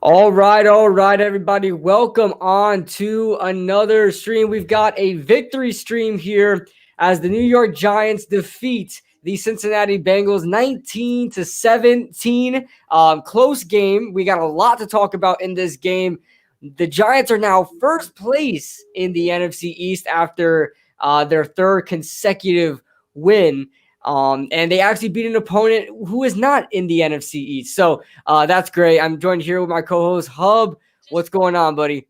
All right, everybody. Welcome on to another stream. We've got a victory stream here as the New York Giants defeat the Cincinnati Bengals 19-17. Close game. We got a lot to talk about in this game. The Giants are now first place in the NFC East after their third consecutive win. And they actually beat an opponent who is not in the NFC East. So that's great. I'm joined here with my co-host Hub. What's going on, buddy?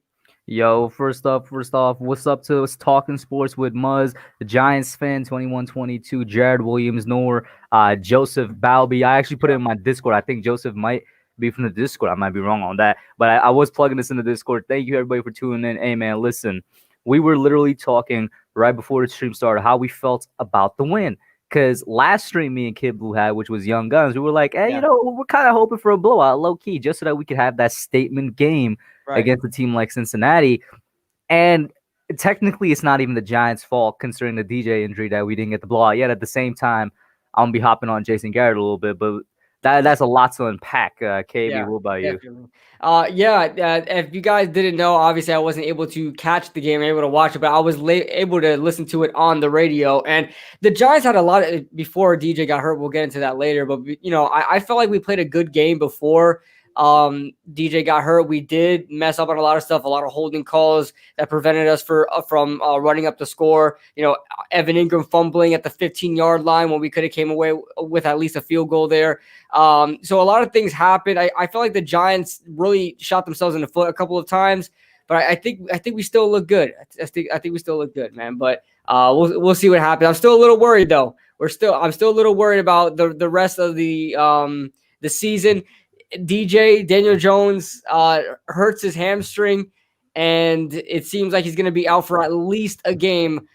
Yo, first off, what's up to us talking sports with Muzz, the Giants fan, 2122, Jared Williams, nor Joseph Balby. I actually put it in my Discord. I think Joseph might be from the Discord. I might be wrong on that, but I was plugging this in the Discord. Thank you, everybody, for tuning in. Hey, man, listen, we were literally talking right before the stream started how we felt about the win. Because last stream me and Kid Blue had, which was Young Guns, we were like, hey, Yeah. we're kind of hoping for a blowout, low key, just so that we could have that statement game Right. against a team like Cincinnati. And technically, it's not even the Giants' fault considering the DJ injury that we didn't get the blowout. Yet at the same time, I'm gonna be hopping on Jason Garrett a little bit, but that's a lot to unpack. KB, Yeah, what about you? definitely. If you guys didn't know, obviously I wasn't able to catch the game, able to watch it, but I was able to listen to it on the radio. And the Giants had a lot of before DJ got hurt. We'll get into that later, but I felt like we played a good game before DJ got hurt. We did mess up on a lot of stuff, a lot of holding calls that prevented us from running up the score. Evan Ingram fumbling at the 15-yard line when we could have came away with at least a field goal there. So a lot of things happened. I feel like the Giants really shot themselves in the foot a couple of times, but I think we still look good. I think we still look good, man. But we'll see what happens. I'm still a little worried though. I'm still a little worried about the rest of the season. Daniel Jones hurts his hamstring, and it seems like he's going to be out for at least a game.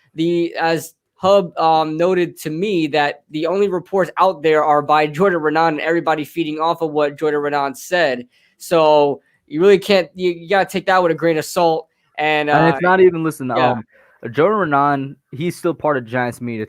As Hub noted to me that the only reports out there are by Jordan Renan and everybody feeding off of what Jordan Renan said. So you really can't. You got to take that with a grain of salt. And It's not even listen. yeah. Jordan Renan, he's still part of Giants media.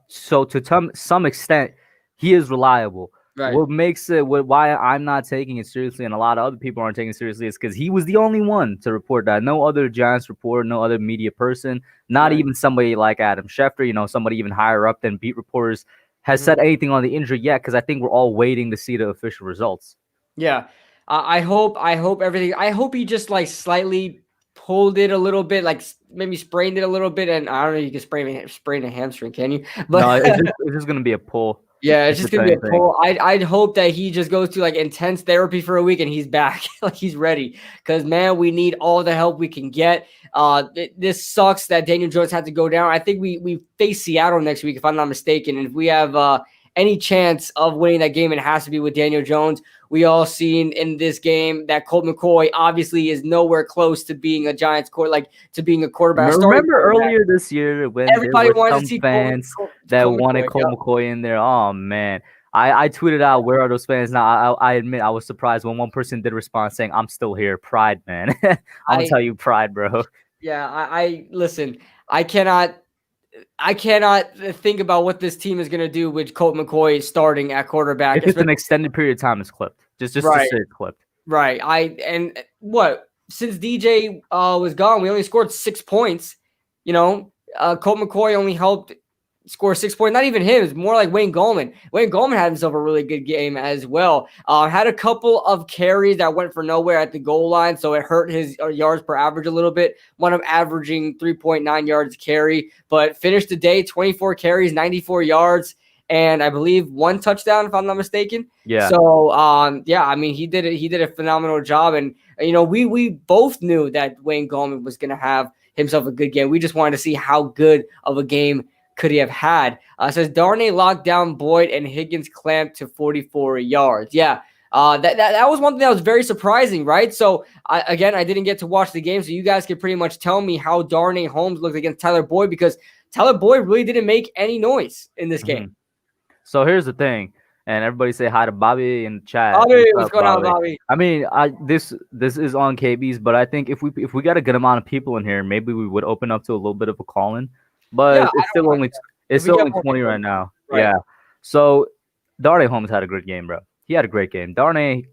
So to some extent, he is reliable. Right. What makes it why I'm not taking it seriously and a lot of other people aren't taking it seriously is because he was the only one to report that. No other Giants reporter, no other media person, not Right. even somebody like Adam Schefter, somebody even higher up than beat reporters has said anything on the injury yet because I think we're all waiting to see the official results. Yeah. I hope everything. I hope he just like slightly pulled it a little bit, like maybe sprained it a little bit. And I don't know, you can sprain a hamstring, can you? But No, it's just gonna be a pull. yeah, it's just the gonna be a same thing. pull. I'd hope that he just goes to like intense therapy for a week and he's back, like he's ready. Because man, we need all the help we can get. This sucks that Daniel Jones had to go down. I think we face Seattle next week, if I'm not mistaken. And if we have any chance of winning that game, it has to be with Daniel Jones. We all seen in this game that Colt McCoy obviously is nowhere close to being a Giants to being a quarterback. Remember earlier this year when Everybody there were wanted to some see fans Colt that wanted McCoy. Colt McCoy in there? Oh man, I tweeted out, "Where are those fans now?" I admit I was surprised when one person did respond saying, "I'm still here, pride, man." I'm gonna tell you, pride, bro. Yeah, I listen. I cannot think about what this team is going to do with Colt McCoy starting at quarterback. If it's an extended period of time, it's clipped. Just right, to say it's clipped. right. Since DJ was gone, we only scored 6 points. Colt McCoy only helped score 6 points. Not even him. It's more like Wayne Gallman. Wayne Gallman had himself a really good game as well. Had a couple of carries that went for nowhere at the goal line, so it hurt his yards per average a little bit. One of averaging 3.9 yards carry, but finished the day 24 carries, 94 yards, and I believe 1 touchdown, if I'm not mistaken. Yeah. So, I mean, he did it. He did a phenomenal job, and we both knew that Wayne Gallman was going to have himself a good game. We just wanted to see how good of a game could he have had. Says Darnay locked down Boyd and Higgins clamped to 44 yards. Yeah, that was one thing that was very surprising, right? So, I didn't get to watch the game, so you guys can pretty much tell me how Darnay Holmes looked against Tyler Boyd, because Tyler Boyd really didn't make any noise in this game. So here's the thing, and everybody say hi to Bobby in the chat. Bobby, what's going on, Bobby? I mean, this is on KB's, but I think if we got a good amount of people in here, maybe we would open up to a little bit of a call-in. But Yeah, it's still only 20 right now. Right. Yeah. So Darnay Holmes had a great game, bro. He had a great game. Darnay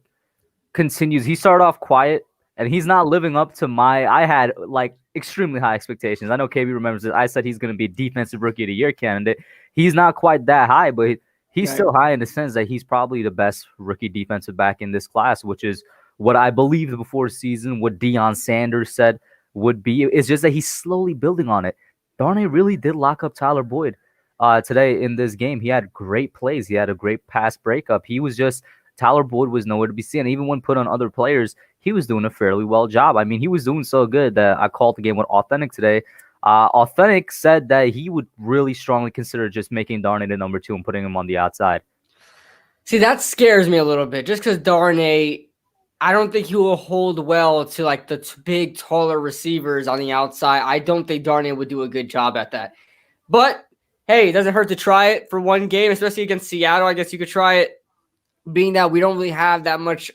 continues. He started off quiet, and he's not living up to my. I had like extremely high expectations. I know KB remembers it. I said he's going to be a defensive rookie of the year candidate. He's not quite that high, but he's Right. still high in the sense that he's probably the best rookie defensive back in this class, which is what I believed before the season. What Deion Sanders said would be. It's just that he's slowly building on it. Darnay really did lock up Tyler Boyd today in this game. He had great plays. He had a great pass breakup. He was just Tyler Boyd was nowhere to be seen. Even when put on other players, he was doing a fairly well job. I mean, he was doing so good that I called the game with Authentic today. Authentic said that he would really strongly consider just making Darnay the number 2 and putting him on the outside. See, that scares me a little bit just because Darnay, I don't think he will hold well to like the big, taller receivers on the outside. I don't think Darnay would do a good job at that. But hey, it doesn't hurt to try it for one game, especially against Seattle. I guess you could try it, being that we don't really have that much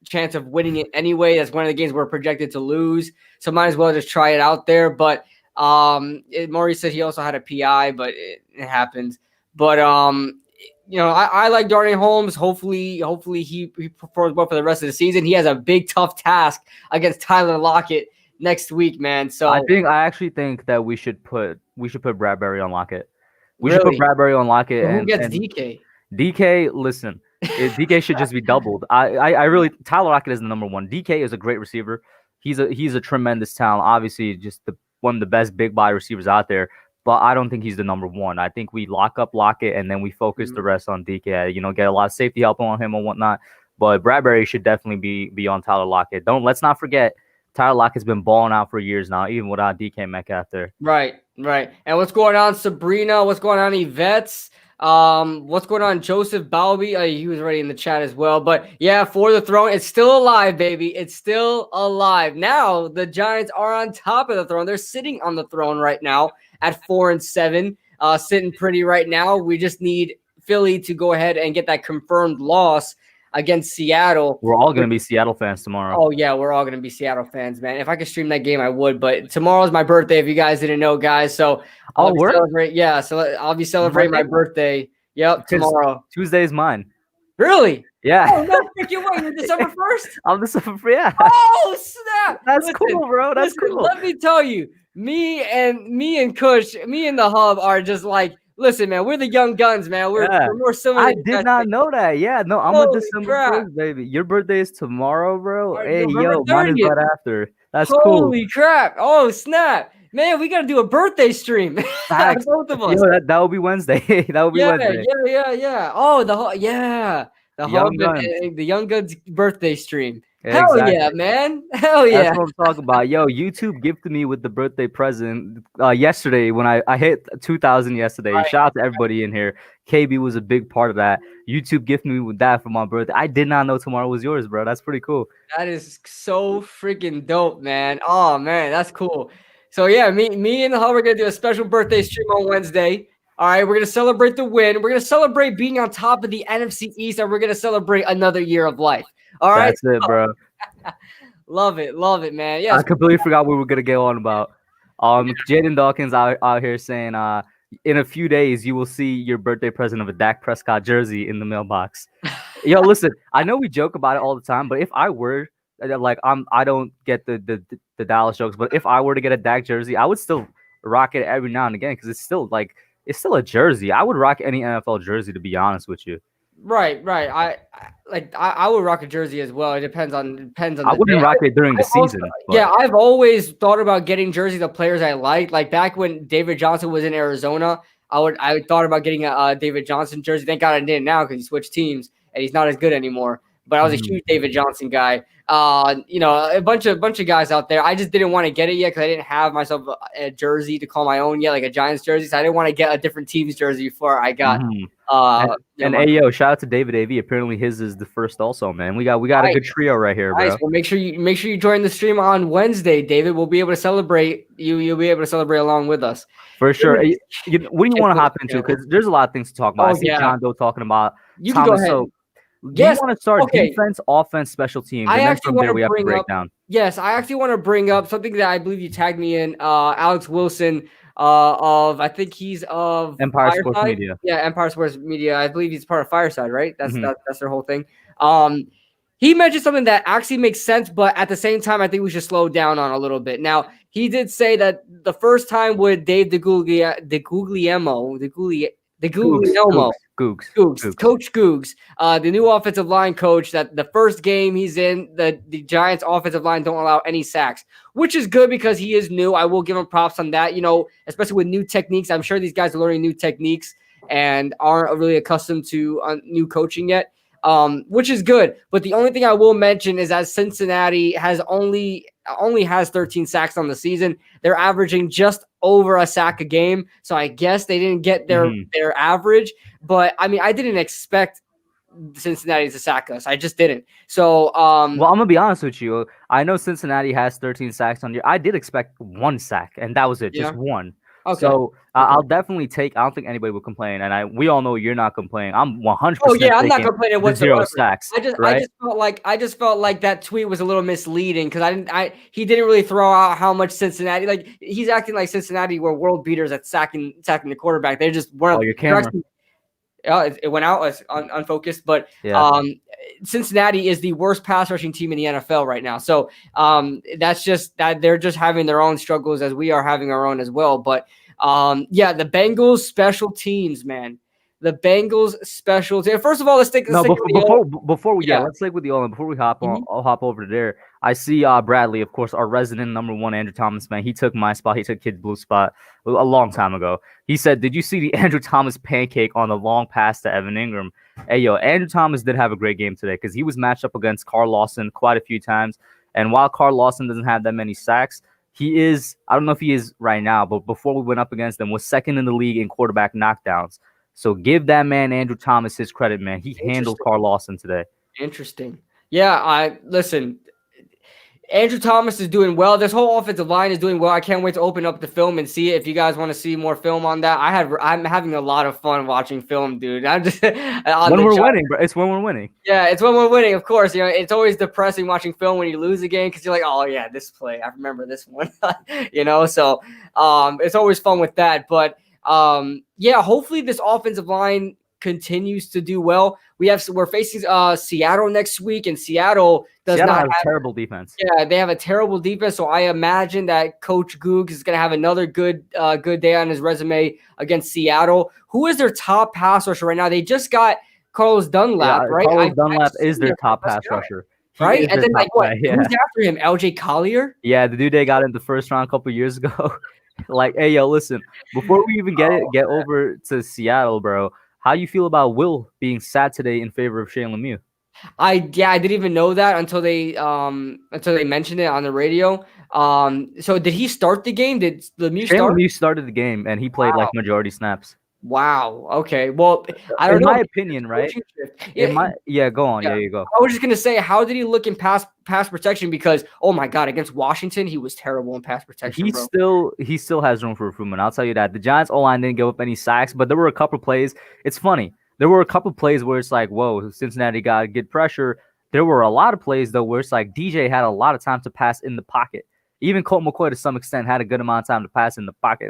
chance of winning it anyway. That's one of the games we're projected to lose. So might as well just try it out there. But Maurice said he also had a PI, but it happens. But I like Darnay Holmes. Hopefully he performs well for the rest of the season. He has a big, tough task against Tyler Lockett next week, man. So I actually think that we should put Bradbury on Lockett. We really? should put Bradbury on Lockett. Well, who and, gets and DK? DK, listen, DK should just be doubled. I really Tyler Lockett is the number 1. DK is a great receiver. He's a tremendous talent. Obviously, just one of the best big body receivers out there. But I don't think he's the number 1. I think we lock up Lockett and then we focus the rest on DK. Get a lot of safety help on him and whatnot. But Bradbury should definitely be on Tyler Lockett. Let's not forget Tyler Lockett's been balling out for years now, even without DK Metcalf there. Right. And what's going on, Sabrina? What's going on, Yvette's? What's going on, Joseph Balby? He was already in the chat as well. But yeah, for the throne, it's still alive, baby. It's still alive. Now the Giants are on top of the throne. They're sitting on the throne right now at 4-7, sitting pretty right now. We just need Philly to go ahead and get that confirmed loss against Seattle. We're all going to be Seattle fans tomorrow. Oh, yeah, we're all going to be Seattle fans, man. If I could stream that game, I would. But tomorrow's my birthday, if you guys didn't know, guys. So I'll be celebrating my birthday. Yep, tomorrow. Tuesday's mine. Really? Yeah. Oh, no, freaking way. You're December 1st? I'm December 1st, yeah. Oh, snap. That's cool, bro. That's cool. Let me tell you, me and Kush, me and the Hub are just like, listen, man, we're the young guns, man. We're more similar. I did not know that. Yeah, no, I'm a December 1st, baby. Your birthday is tomorrow, bro. Hey, yo, mine is right after. That's cool. Holy crap. Oh, snap. Man, we got to do a birthday stream. Both of us. Yo, that will be Wednesday. That will be Wednesday. Yeah. Oh, the Young Guns birthday stream. Hell yeah, man. Hell yeah. That's what I'm talking about. Yo, YouTube gifted me with the birthday present yesterday when I hit 2,000 yesterday. Right. Shout out to everybody in here. KB was a big part of that. YouTube gifted me with that for my birthday. I did not know tomorrow was yours, bro. That's pretty cool. That is so freaking dope, man. Oh, man, that's cool. So, yeah, me and the Hub are going to do a special birthday stream on Wednesday. All right, we're going to celebrate the win. We're going to celebrate being on top of the NFC East, and we're going to celebrate another year of life. All right. That's it, bro. Love it, man. Yeah. I completely forgot what we were gonna get on about. Jaden Dawkins out here saying, in a few days you will see your birthday present of a Dak Prescott jersey in the mailbox. Yo, listen, I know we joke about it all the time, but if I were I don't get the Dallas jokes, but if I were to get a Dak jersey, I would still rock it every now and again because it's still a jersey. I would rock any NFL jersey, to be honest with you. Right. I would rock a jersey as well. It depends on. I wouldn't rock it during the season. Yeah, I've always thought about getting jerseys of players I like. Like back when David Johnson was in Arizona, I thought about getting a David Johnson jersey. Thank God I didn't now because he switched teams and he's not as good anymore. But I was a huge David Johnson guy. A bunch of guys out there. I just didn't want to get it yet because I didn't have myself a jersey to call my own yet, like a Giants jersey. So I didn't want to get a different team's jersey before I got. Shout out to David AV. Apparently his is the first also, man. We got a good trio right here, bro. Well, make sure you join the stream on Wednesday, David. We'll be able to celebrate. You'll be able to celebrate along with us. For sure. What do you want to hop into? Because there's a lot of things to talk about. I see John Doe talking about you can Thomas. Go ahead. So do you want to start defense, offense, special teams? And then from there we have to break down. Yes, I actually want to bring up something that I believe you tagged me in. Alex Wilson of I think he's of Empire Fireside. Sports Media. Yeah, Empire Sports Media. I believe he's part of Fireside, right? That's their whole thing. He mentioned something that actually makes sense, but at the same time, I think we should slow down on a little bit. Now, he did say that the first time with Dave DeGuglielmo, Googs. Coach Googs, the new offensive line coach, that the first game he's in, the Giants offensive line don't allow any sacks, which is good because he is new. I will give him props on that, especially with new techniques. I'm sure these guys are learning new techniques and aren't really accustomed to new coaching yet. Which is good. But the only thing I will mention is that Cincinnati has only has 13 sacks on the season. They're averaging just over a sack a game. So I guess they didn't get their average. But I mean, I didn't expect Cincinnati to sack us. I just didn't. So well, I'm gonna be honest with you. I know Cincinnati has 13 sacks on you. I did expect one sack, and that was it, just one. Okay. So I'll definitely take. I don't think anybody would complain, and we all know you're not complaining. I'm 100%. Oh yeah, I'm not complaining whatsoever. 0 sacks. I just felt like that tweet was a little misleading because he didn't really throw out how much Cincinnati, like he's acting like Cincinnati were world beaters at sacking the quarterback. They just weren't. Oh, your camera. It went out as unfocused, but Cincinnati is the worst pass rushing team in the NFL right now. So that's just that they're just having their own struggles as we are having our own as well. But the Bengals special teams, man. The Bengals special teams. First of all, let's take before we let's stick with the O-line. Before we hop on, I'll hop over there. I see Bradley, of course, our resident number 1 Andrew Thomas fan. He took my spot. He took Kid Blue spot a long time ago. He said, "Did you see the Andrew Thomas pancake on the long pass to Evan Ingram?" Hey, yo, Andrew Thomas did have a great game today because he was matched up against Carl Lawson quite a few times. And while Carl Lawson doesn't have that many sacks, he is, I don't know if he is right now, but before we went up against him, was second in the league in quarterback knockdowns. So give that man, Andrew Thomas, his credit, man. He handled Carl Lawson today. Interesting. Yeah, listen. Andrew Thomas is doing well. This whole offensive line is doing well. I can't wait to open up the film and see it. If you guys want to see more film on that, I'm having a lot of fun watching film, dude. I'm just when we're winning, bro. It's when we're winning. Yeah, it's when we're winning. Of course, it's always depressing watching film when you lose a game because you're like, oh yeah, this play, I remember this one. So it's always fun with that. But hopefully this offensive line continues to do well. We're facing Seattle next week, and Seattle have a terrible defense. Yeah, they have a terrible defense. So I imagine that Coach Googs is going to have another good day on his resume against Seattle. Who is their top pass rusher right now? They just got Carlos Dunlap, right? Carlos Dunlap is their top pass rusher. Right? And then who's after him? LJ Collier? Yeah, the dude they got in the first round a couple years ago. Hey, yo, listen, before we even get over to Seattle, bro, how you feel about Will being sat today in favor of Shane Lemieux? I didn't even know that until they mentioned it on the radio. So did he start the game? Did Lemieux start? Lemieux started the game and he played majority snaps. Wow. Okay. Well, I don't know. In my opinion, right? Go on. Yeah, you go. I was just gonna say, how did he look in pass protection? Because oh my god, against Washington, he was terrible in pass protection. He still has room for improvement. I'll tell you that. The Giants O-line didn't give up any sacks, but there were a couple plays. It's funny. There were a couple plays where it's like, whoa, Cincinnati got to get pressure. There were a lot of plays though where it's like DJ had a lot of time to pass in the pocket. Even Colt McCoy to some extent had a good amount of time to pass in the pocket.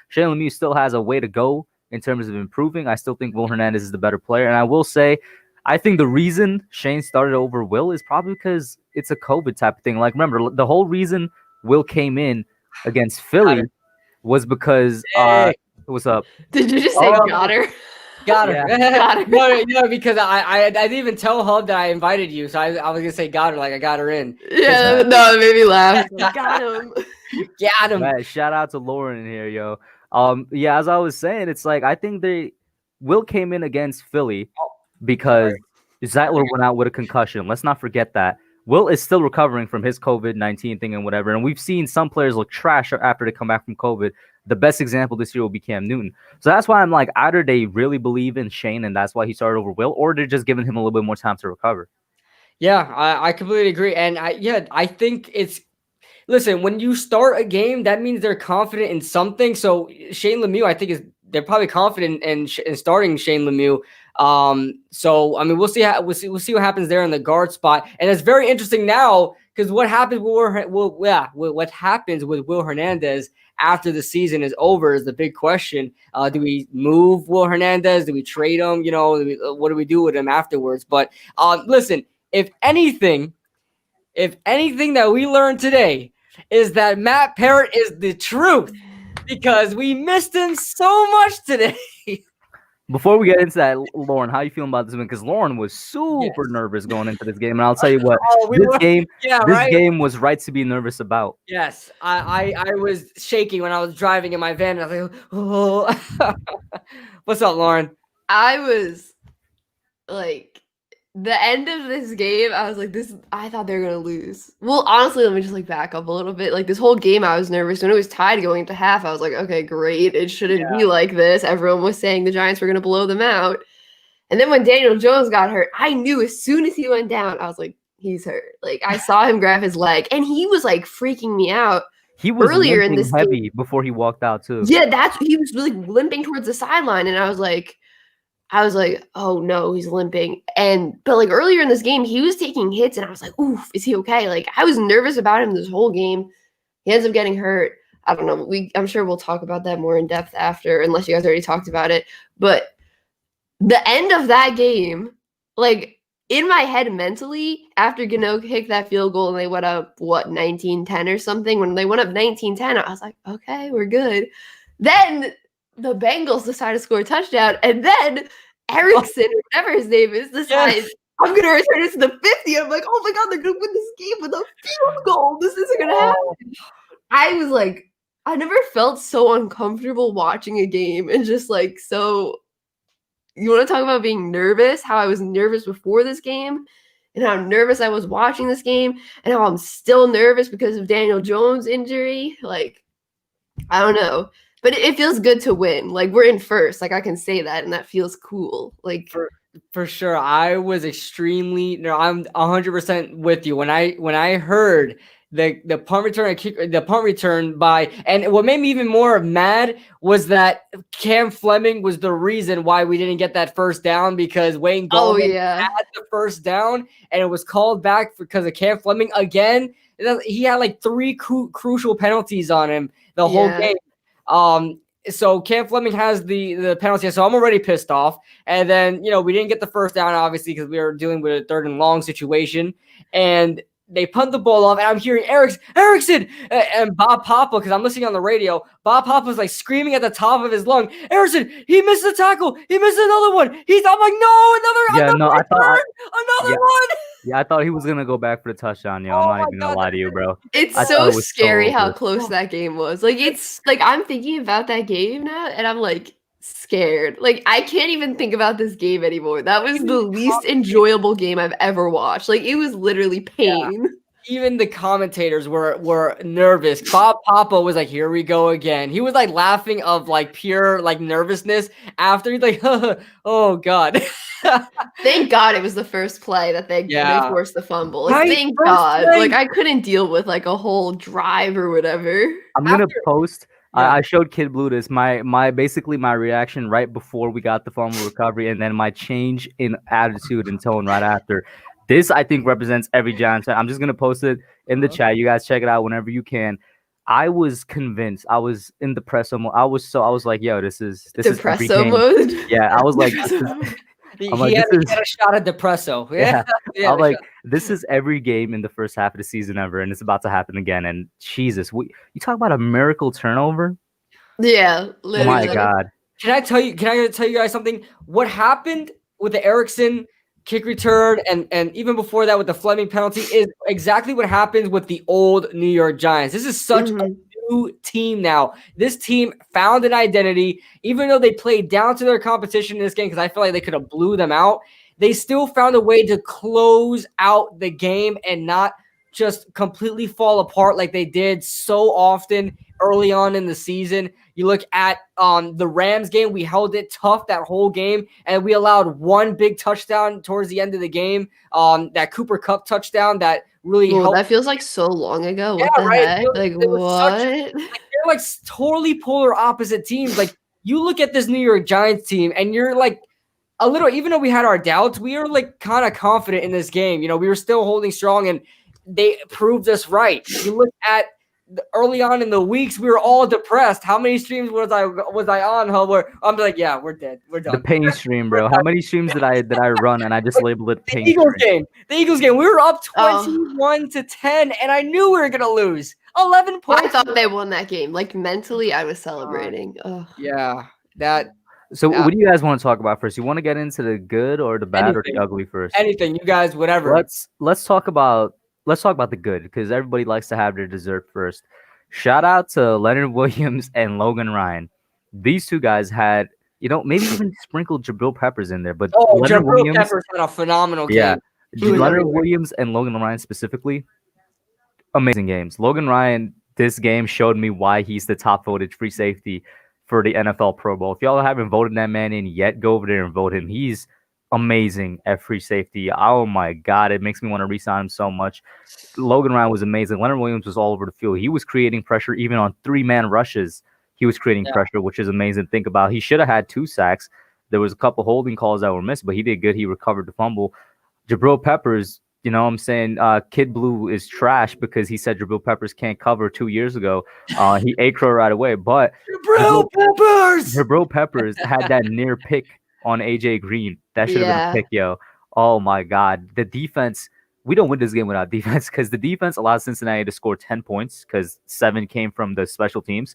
Shane Lemieux still has a way to go in terms of improving. I still think Will Hernandez is the better player. And I will say, I think the reason Shane started over Will is probably because it's a COVID type of thing. Like, remember, the whole reason Will came in against Philly was because what's up? Did you just say got her? Got her. Yeah. No, because I didn't even tell Hub that I invited you. So I was going to say got her, like I got her in. Yeah, no, it made me laugh. Got him. Got him. Man, shout out to Lauren in here, yo. As I was saying, it's like I think Will came in against Philly because Zeitler went out with a concussion. Let's not forget that. Will is still recovering from his COVID-19 thing and whatever. And we've seen some players look trash after they come back from COVID. The best example this year will be Cam Newton. So that's why I'm like, either they really believe in Shane and that's why he started over Will, or they're just giving him a little bit more time to recover. Yeah, I completely agree. And I think it's, listen, when you start a game, that means they're confident in something. So Shane Lemieux, I think they're probably confident in starting Shane Lemieux. So I mean, we'll see what happens there in the guard spot. And it's very interesting now because what happens what happens with Will Hernandez after the season is over is the big question. Do we move Will Hernandez? Do we trade him? What do we do with him afterwards? But listen, if anything that we learned today is that Matt Parrott is the truth because we missed him so much today. Before we get into that, Lauren, how you feeling about this one? Because Lauren was super nervous going into this game, and I'll tell you what, this game was right to be nervous about. Yes, I was shaking when I was driving in my van. And I was like, oh. What's up, Lauren? I was like, the end of this game, I was like, I thought they were gonna lose. Well, honestly, let me just like back up a little bit. Like this whole game, I was nervous. When it was tied going into half, I was like, okay, great. It shouldn't be like this. Everyone was saying the Giants were gonna blow them out. And then when Daniel Jones got hurt, I knew as soon as he went down, I was like, he's hurt. Like I saw him grab his leg, and he was like freaking me out. He was earlier in this heavy game before he walked out too. Yeah, he was really limping towards the sideline, and I was like, oh no, he's limping. But like earlier in this game, he was taking hits, and I was like, oof, is he okay? Like I was nervous about him this whole game. He ends up getting hurt. I don't know. I'm sure we'll talk about that more in depth after, unless you guys already talked about it. But the end of that game, like in my head mentally, after Gano kicked that field goal and they went up, 19-10 or something? When they went up 19-10, I was like, okay, we're good. Then the Bengals decided to score a touchdown, and then Erickson, whatever his name is, decides, I'm going to return it to the 50. I'm like, oh my God, they're going to win this game with a field goal. This isn't going to happen. I was like, I never felt so uncomfortable watching a game and just like so. You want to talk about being nervous? How I was nervous before this game and how nervous I was watching this game and how I'm still nervous because of Daniel Jones' injury. Like, I don't know. But it feels good to win. Like, we're in first. Like, I can say that, and that feels cool. Like, for sure. I was extremely I'm 100% with you. When I heard the punt return by, and what made me even more mad was that Cam Fleming was the reason why we didn't get that first down, because Wayne Gallman had the first down and it was called back because of Cam Fleming again. He had like 3 crucial penalties on him the whole game. So Cam Fleming has the penalty, so I'm already pissed off. And then, we didn't get the first down, obviously, because we were dealing with a 3rd and long situation. And they punt the ball off, and I'm hearing Erickson, and Bob Papa, because I'm listening on the radio. Bob Papa's like screaming at the top of his lung, Erickson, he missed the tackle. He missed another one. I'm like, no, another one. Yeah, I thought he was going to go back for the touchdown, yo. I'm not even going to lie to you, bro. It's so scary how close that game was. Like, it's like I'm thinking about that game now, and I'm like scared. Like, I can't even think about this game anymore. That was the least enjoyable game I've ever watched. Like, it was literally pain. Even the commentators were nervous. Bob Papa was like, here we go again. He was like laughing of like pure like nervousness after. He's like, oh God. Thank God it was the first play that they forced the fumble. Like, thank God. Like, I couldn't deal with like a whole drive or whatever. I'm going to post. I showed Kid Blue this, my basically my reaction right before we got the fumble recovery, and then my change in attitude and tone right after. This, I think, represents every Giants fan. I'm just going to post it in the chat. You guys check it out whenever you can. I was convinced. I was in depresso mode. I was like, yo, this is depresso mode. Yeah, I was like, he had a shot of depresso. Yeah. I'm like, this is every game in the first half of the season ever, and it's about to happen again. And Jesus, you talk about a miracle turnover? Yeah, literally. Oh my God. Can I tell you guys something? What happened with the Erickson kick return and even before that with the Fleming penalty is exactly what happens with the old New York Giants. This is such a new team now. This team found an identity, even though they played down to their competition in this game, because I feel like they could have blew them out. They still found a way to close out the game and not just completely fall apart like they did so often early on in the season. You look at the Rams game, we held it tough that whole game, and we allowed one big touchdown towards the end of the game, that Cooper Kupp touchdown that really helped. That feels like so long ago. What the heck? Like, what? They're like totally polar opposite teams. Like, you look at this New York Giants team, and you're like a little, even though we had our doubts, we were like kind of confident in this game. We were still holding strong, and they proved us right. You look at early on in the weeks, we were all depressed. How many streams was I on, Hub? Where I'm like, yeah, we're dead. We're done. The pain stream, bro. How many streams did I run and I just labeled it pain Eagles stream? game. The Eagles game. We were up 21-10, and I knew we were gonna lose. 11 points. I thought they won that game. Like mentally, I was celebrating. Yeah, that. So what do you guys want to talk about first? You want to get into the good or the bad or the ugly first? Anything, you guys, whatever. Let's talk about the good, because everybody likes to have their dessert first. Shout out to Leonard Williams and Logan Ryan. These two guys had, maybe even sprinkled Jabril Peppers in there, but Jabril Peppers had a phenomenal game. Yeah, Leonard Williams and Logan Ryan specifically, amazing games. Logan Ryan, this game showed me why he's the top voted free safety for the NFL Pro Bowl. If y'all haven't voted that man in yet, go over there and vote him. He's amazing at free safety. Oh my God, it makes me want to re-sign him so much. Logan Ryan was amazing. Leonard Williams was all over the field. He was creating pressure even on 3-man rushes. He was creating pressure, which is amazing to think about. He should have had 2 sacks. There was a couple holding calls that were missed, but he did good. He recovered the fumble. Jabril Peppers, I'm saying Kid Blue is trash because he said Jabril Peppers can't cover 2 years ago. He ate crow right away, but Jabril Peppers had that near pick on AJ Green. That should have been a pick, yo. Oh my God. The defense, we don't win this game without defense, because the defense allowed Cincinnati to score 10 points because 7 came from the special teams.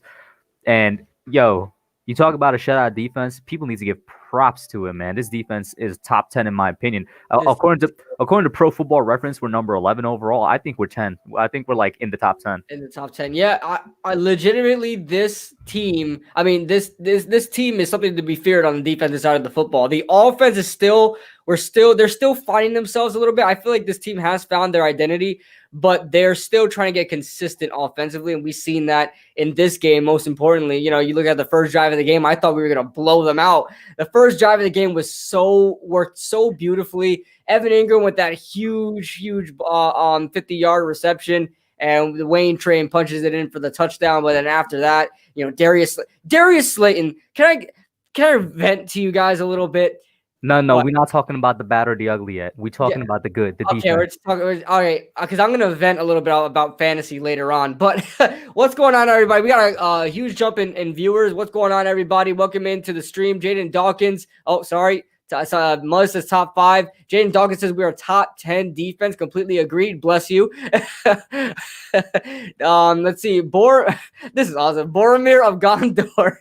And yo, you talk about a shutout defense, people need to give props to it, man. This defense is top 10 in my opinion. According to Pro Football Reference, we're number 11 overall. I think we're 10. I think we're like in the top 10. In the top 10. Yeah, I legitimately, this team, this team is something to be feared on the defensive side of the football. The offense is they're still finding themselves a little bit. I feel like this team has found their identity, but they're still trying to get consistent offensively, and we've seen that in this game. Most importantly, you look at the first drive of the game, I thought we were going to blow them out. The first drive of the game worked so beautifully. Evan Ingram with that huge 50-yard reception, and the Wayne Train punches it in for the touchdown. But then after that, Darius Slayton. Can I vent to you guys a little bit? No, we're not talking about the bad or the ugly yet. We're talking about the good, the defense. Okay, we're just talking. All right, because I'm going to vent a little bit about fantasy later on. But what's going on, everybody? We got a huge jump in viewers. What's going on, everybody? Welcome into the stream. Jaden Dawkins. Oh, sorry. Melissa's top 5. Jaden Dawkins says we are top 10 defense. Completely agreed. Bless you. Let's see. This is awesome. Boromir of Gondor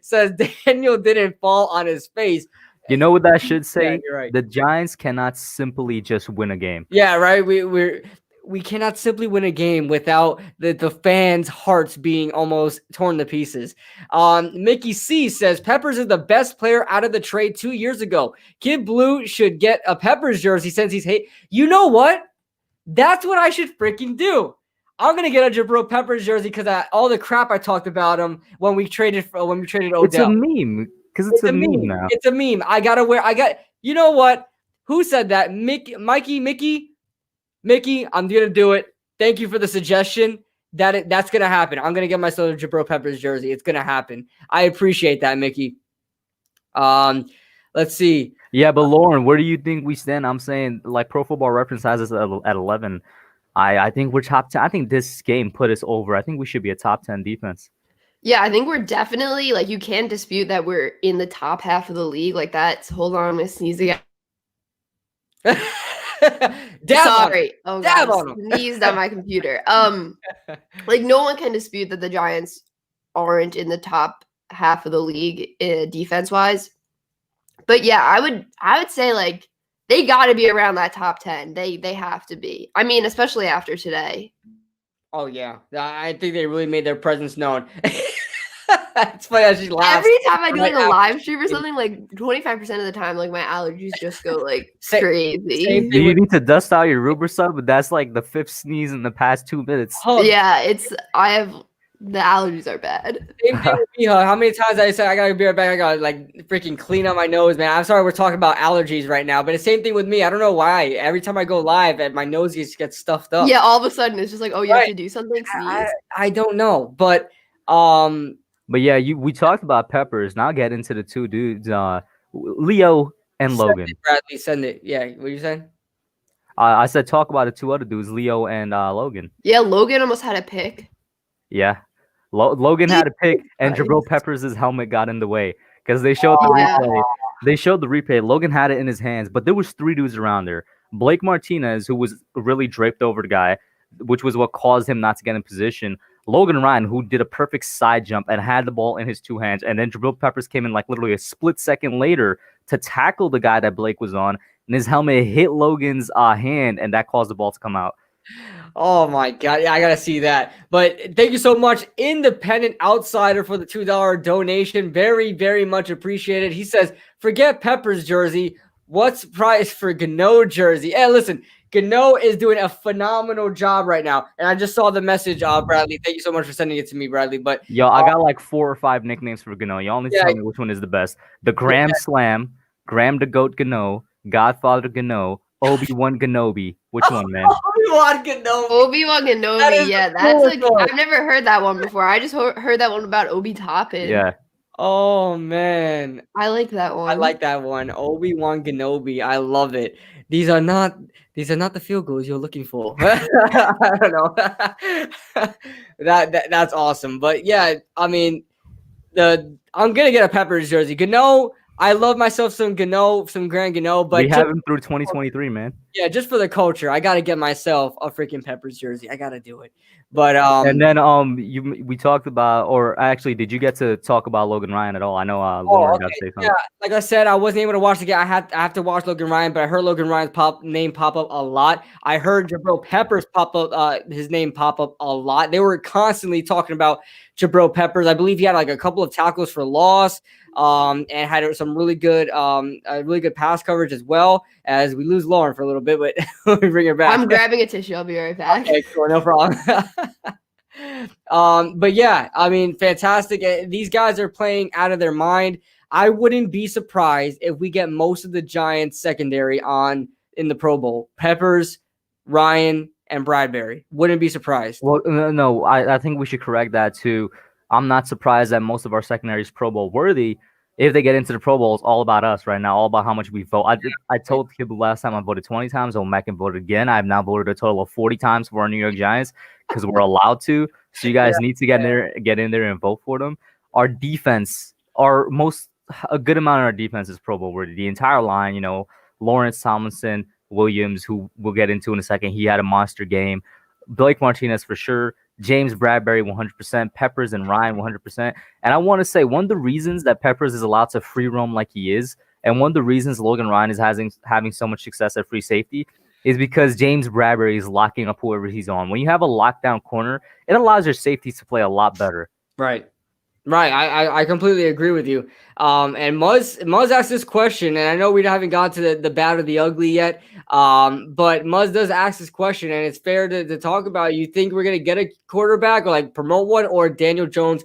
says Daniel didn't fall on his face. You know what that should say? Yeah, you're right. The Giants cannot simply just win a game. Yeah, right. We cannot simply win a game without the fans' hearts being almost torn to pieces. Mickey C says Peppers is the best player out of the trade 2 years ago. Kid Blue should get a Peppers jersey since he's hate. You know what? That's what I should freaking do. I'm gonna get a Jabril Peppers jersey because all the crap I talked about him when we traded Odell. It's a meme. Because it's a meme now. It's a meme. You know what? Who said that? Mickey, I'm going to do it. Thank you for the suggestion. That's going to happen. I'm going to get myself a Jabril Peppers jersey. It's going to happen. I appreciate that, Mickey. Let's see. Yeah, but Lauren, where do you think we stand? I'm saying, like, Pro Football Reference has us at 11. I think we're top 10. I think this game put us over. I think we should be a top 10 defense. Yeah, I think we're definitely, like, you can't dispute that we're in the top half of the league. Like, hold on, I'm going to sneeze again. Sorry. Oh, God, sneezed on my computer. Like, no one can dispute that the Giants aren't in the top half of the league defense-wise. But, yeah, I would say, like, they got to be around that top 10. They have to be. I mean, especially after today. Oh, yeah. I think they really made their presence known. It's funny how she laughs. Every time I do like a live stream or something, like 25% of the time, like my allergies just go like crazy. Do you need to dust out your Uber sub? But that's like the 5th sneeze in the past 2 minutes. Oh. Yeah, the allergies are bad. Same thing with me, huh? How many times I said I gotta be right back? I gotta like freaking clean up my nose, man. I'm sorry we're talking about allergies right now, but the same thing with me. I don't know why. Every time I go live, my nose gets stuffed up. Yeah, all of a sudden it's just like, oh, you have to do something. Sneeze. I don't know, but yeah, we talked about Peppers. Now I'll get into the 2 dudes, Leo and Logan. Bradley, send it. Yeah, what are you saying? I said talk about the 2 other dudes, Leo and Logan. Yeah, Logan almost had a pick. Yeah. Logan had a pick, and Nice. Jabril Peppers' helmet got in the way because they showed the Yeah. replay. They showed the replay. Logan had it in his hands, but there was 3 dudes around there. Blake Martinez, who was really draped over the guy, which was what caused him not to get in position. Logan Ryan, who did a perfect side jump and had the ball in his 2 hands, and then Jabril Peppers came in like literally a split second later to tackle the guy that Blake was on, and his helmet hit Logan's hand, and that caused the ball to come out. Oh my God. Yeah, I gotta see that. But thank you so much, Independent Outsider, for the $2 donation. Very, very much appreciated. He says, forget Pepper's jersey. What's price for Gano jersey? Hey, listen, Gano is doing a phenomenal job right now. And I just saw the message, Bradley. Thank you so much for sending it to me, Bradley. But yo, I got like 4 or 5 nicknames for Gano. Y'all need to tell me which one is the best. The Graham Slam, Graham the Goat Gano, Godfather Gano, Obi-Wan Kenobi. Which one, man? Obi-Wan Kenobi. Obi-Wan Kenobi. Yeah, I've never heard that one before. I just heard that one about Obi Toppin. Yeah. Oh man, I like that one. I like that one. Obi-Wan Kenobi. I love it. These are not the field goals you're looking for. I don't know. That's awesome. But yeah, I mean, I'm gonna get a Peppers jersey. Gano, I love myself some Gano, some Grand Gano, but we have him through 2023, man. Yeah, just for the culture, I gotta get myself a freaking Peppers jersey. I gotta do it. But and then we talked about, or actually, did you get to talk about Logan Ryan at all? I know Lauren got to say something. Yeah, like I said, I wasn't able to watch the game. I have to watch Logan Ryan, but I heard Logan Ryan's name pop up a lot. I heard Jabril Peppers pop up, his name pop up a lot. They were constantly talking about Jabril Peppers. I believe he had like a couple of tackles for loss, and had some really good pass coverage as well. As we lose Lauren for a little bit, but let me bring her back. I'm grabbing a tissue. I'll be right back. Okay, cool, no problem. But yeah, I mean, fantastic. These guys are playing out of their mind. I wouldn't be surprised if we get most of the Giants secondary in the Pro Bowl. Peppers, Ryan, and Bradbury. Wouldn't be surprised. Well, no, I think we should correct that too. I'm not surprised that most of our secondary is Pro Bowl worthy. If they get into the Pro Bowl, it's all about us right now, all about how much we vote. I told Kib last time I voted 20 times. I'll make him vote again. I have now voted a total of 40 times for our New York Giants because we're allowed to. So you guys need to get in there and vote for them. Our defense, a good amount of our defense is Pro Bowl worthy. The entire line, Lawrence Tomlinson, Williams, who we'll get into in a second. He had a monster game. Blake Martinez for sure. James Bradbury 100%, Peppers and Ryan 100%. And I want to say one of the reasons that Peppers is allowed to free roam like he is, and one of the reasons Logan Ryan is having so much success at free safety is because James Bradbury is locking up whoever he's on. When you have a lockdown corner, it allows your safeties to play a lot better. Right. I completely agree with you. And Muzz asked this question, and I know we haven't got to the bad or the ugly yet. But Muzz does ask this question, and it's fair to talk about. You think we're gonna get a quarterback or like promote one, or Daniel Jones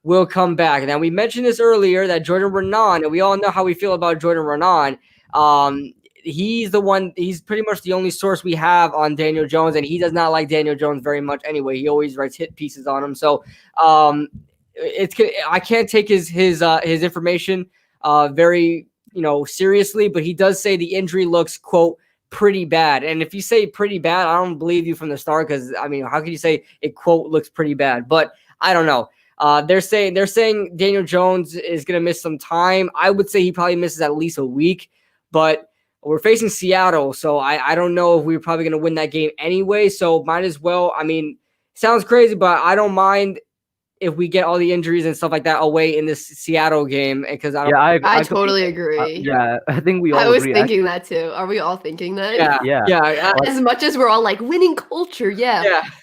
will come back? Now we mentioned this earlier that Jordan Renan, and we all know how we feel about Jordan Renan. He's pretty much the only source we have on Daniel Jones, and he does not like Daniel Jones very much anyway. He always writes hit pieces on him. So I can't take his information very seriously, but he does say the injury looks, quote, pretty bad. And if you say pretty bad, I don't believe you from the start, because I mean, how can you say it, quote, looks pretty bad? But I don't know. They're saying Daniel Jones is going to miss some time. I would say he probably misses at least a week, but we're facing Seattle, so I don't know if we're probably going to win that game anyway. So might as well. I mean, sounds crazy, but I don't mind if we get all the injuries and stuff like that away in this Seattle game, because I totally agree. I think we all I was agree. thinking that too. Are we all thinking that? Yeah. As much as we're all like winning culture,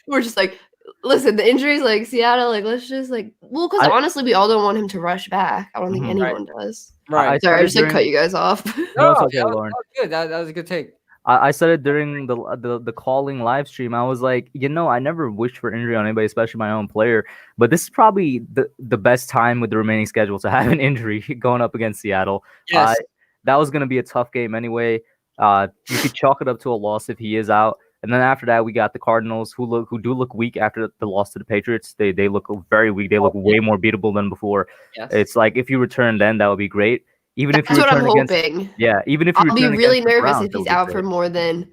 we're just like, listen, the injuries, like Seattle, like let's just because honestly, we all don't want him to rush back. I don't think anyone does. Right. Sorry, I just cut you guys off. No, it's okay, Lauren. That was good. That was a good take. I said it during the calling live stream. I was like, I never wished for injury on anybody, especially my own player. But this is probably the best time with the remaining schedule to have an injury going up against Seattle. Yes. That was going to be a tough game anyway. You could chalk it up to a loss if he is out. And then after that, we got the Cardinals, who do look weak after the loss to the Patriots. They look very weak. They look way more beatable than before. Yes. It's like if you return then, that would be great. That's what I'm hoping. Yeah, even if you I'll be really nervous if he's out for more than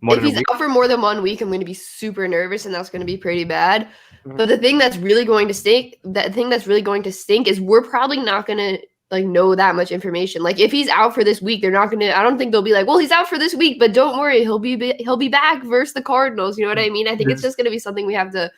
More if than a he's week? out for more than 1 week, I'm going to be super nervous, and that's going to be pretty bad. Mhm. But the thing that's really going to stink, is we're probably not going to like know that much information. Like if he's out for this week, they're not going to. I don't think they'll be like, well, he's out for this week, but don't worry, he'll be back versus the Cardinals. You know what I mean? I think it's just going to be something we have to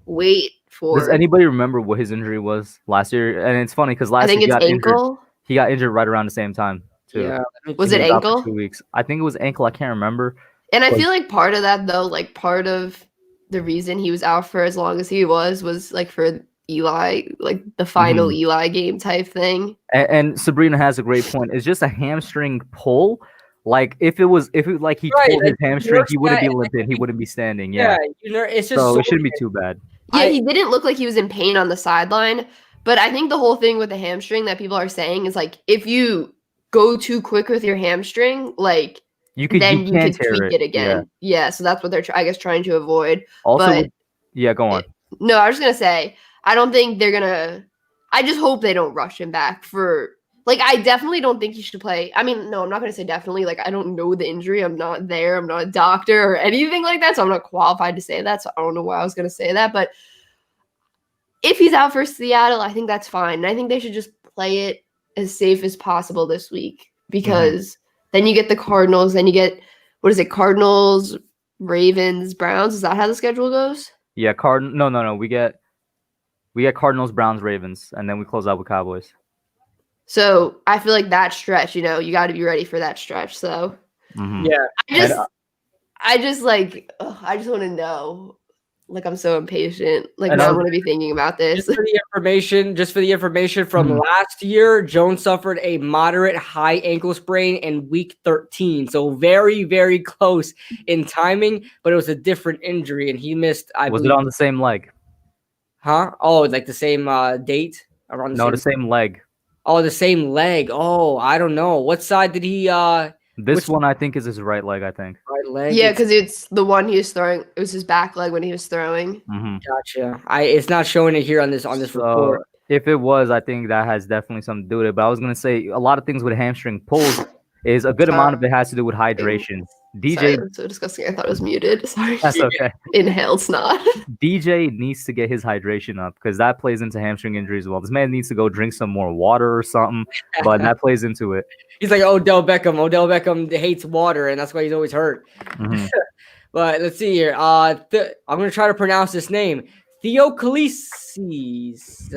wait for. Does anybody remember what his injury was last year? And it's funny because I last think year it's ankle. he got injured right around the same time too. Yeah. Was He it was out for ankle? 2 weeks. I think it was ankle. I can't remember. And I Like- feel like part of that though, like part of the reason he was out for as long as he was like for Eli, like the final Mhm. Eli game type thing. And Sabrina has a great point. It's just a hamstring pull. Like if it like he Right, pulled his like, hamstring, works he wouldn't that- be limping. He wouldn't be standing. Yeah, Yeah. it's just So it shouldn't be too bad. Yeah, I- he didn't look like he was in pain on the sideline, but I think the whole thing with the hamstring that people are saying is like if you go too quick with your hamstring, like You could then you can could tear tweak it again. Yeah, so that's what they're I guess trying to avoid. Also, But- yeah, go on. No, I was just gonna say I don't think they're gonna. I just hope they don't rush him back for. Like, I definitely don't think he should play. I mean, no, I'm not gonna say definitely. Like, I don't know the injury. I'm not there. I'm not a doctor or anything like that, so I'm not qualified to say that. So I don't know why I was gonna say that, but if he's out for Seattle, I think that's fine. And I think they should just play it as safe as possible this week because then you get the Cardinals. Then you get what is it? Cardinals, Ravens, Browns. Is that how the schedule goes? Yeah, No. We get Cardinals, Browns, Ravens, and then we close out with Cowboys. So I feel like that stretch, you know, you got to be ready for that stretch. So Mhm. Yeah. I just like, I just want to know. Like, I'm so impatient. Like, And now I I'm was- going to be thinking about this. Just for the information from Mhm. last year, Jones suffered a moderate high ankle sprain in week 13. So very, very close in timing, but it was a different injury and he missed, I Was believe. it on the same leg? Huh? Oh, like the same date around the No, same. the same leg. Oh, the same leg. Oh, I don't know. What side did he This Which- one I think is his right leg. I think. right leg? Yeah, It's- because it's the one he was throwing. It was his back leg when he was throwing. Mm-hmm. Gotcha. It's not showing it here on this report. If it was, I think that has definitely something to do with it. But I was gonna say a lot of things with hamstring pulls is a good amount of it has to do with hydration. DJ, Sorry, that's so disgusting. I thought it was muted. Sorry. that's okay. Inhale, it's not. DJ needs to get his hydration up because that plays into hamstring injuries as well. This man needs to go drink some more water or something, but that plays into it. He's like Odell Beckham. Odell Beckham hates water, and that's why he's always hurt. Mhm. But let's see here. I'm gonna try to pronounce this name. Theoclises.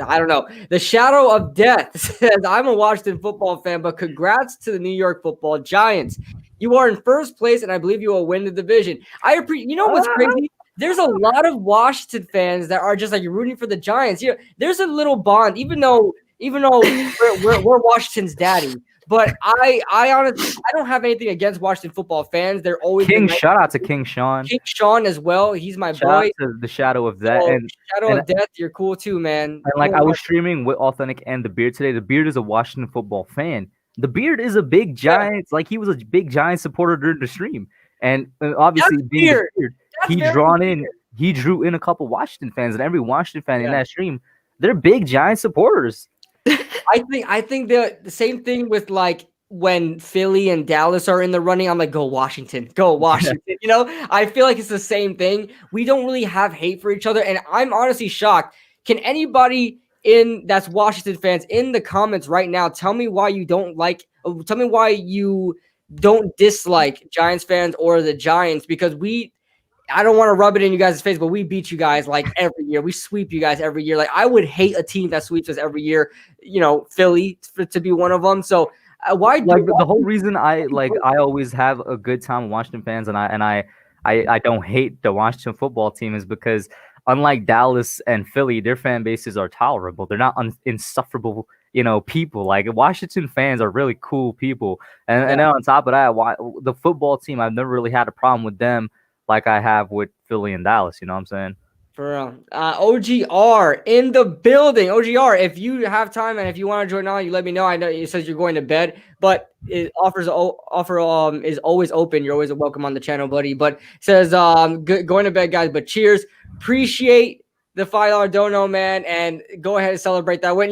I don't know. The Shadow of Death says, I'm a Washington football fan, but congrats to the New York Football Giants. You are in first place, and I believe you will win the division. You know what's crazy? There's a lot of Washington fans that are just like rooting for the Giants. You know, there's a little bond, even though we're Washington's daddy. But I honestly I don't have anything against Washington football fans. They're always King, been nice. shout out to King Sean. King Sean as well. He's my Shout out boy. to the Shadow of That. So, And Shadow of Death, you're cool too, man. like I was streaming with Authentic and the Beard today. The Beard is a Washington football fan. The Beard is a big Giants. Like he was a big Giants supporter during the stream, and obviously That's being the weird. Beard, That's he very he drew in a couple Washington fans, and every Washington fan in Yeah. that stream, they're big Giants supporters. I think the same thing with like when Philly and Dallas are in the running, I'm like, go Washington, go Washington. You know, I feel like it's the same thing. We don't really have hate for each other, and I'm honestly shocked. Can anybody that's Washington fans in the comments right now tell me why you don't like? Tell me why you don't dislike Giants fans or the Giants because I don't want to rub it in you guys' face, but we beat you guys like every year. We sweep you guys every year. Like I would hate a team that sweeps us every year. You know, Philly to be one of them. So why? Like the whole reason I always have a good time with Washington fans, and I don't hate the Washington football team is because unlike Dallas and Philly, their fan bases are tolerable. They're not insufferable, people. Like Washington fans are really cool people, and then on top of that, the football team, I've never really had a problem with them like I have with Philly and Dallas. You know what I'm saying? For real. OGR in the building. OGR, if you have time and if you want to join on, you let me know. I know it says you're going to bed, but it offer is always open. You're always welcome on the channel, buddy. But it says going to bed, guys. But cheers. Appreciate the $5 dono, man, and go ahead and celebrate that win.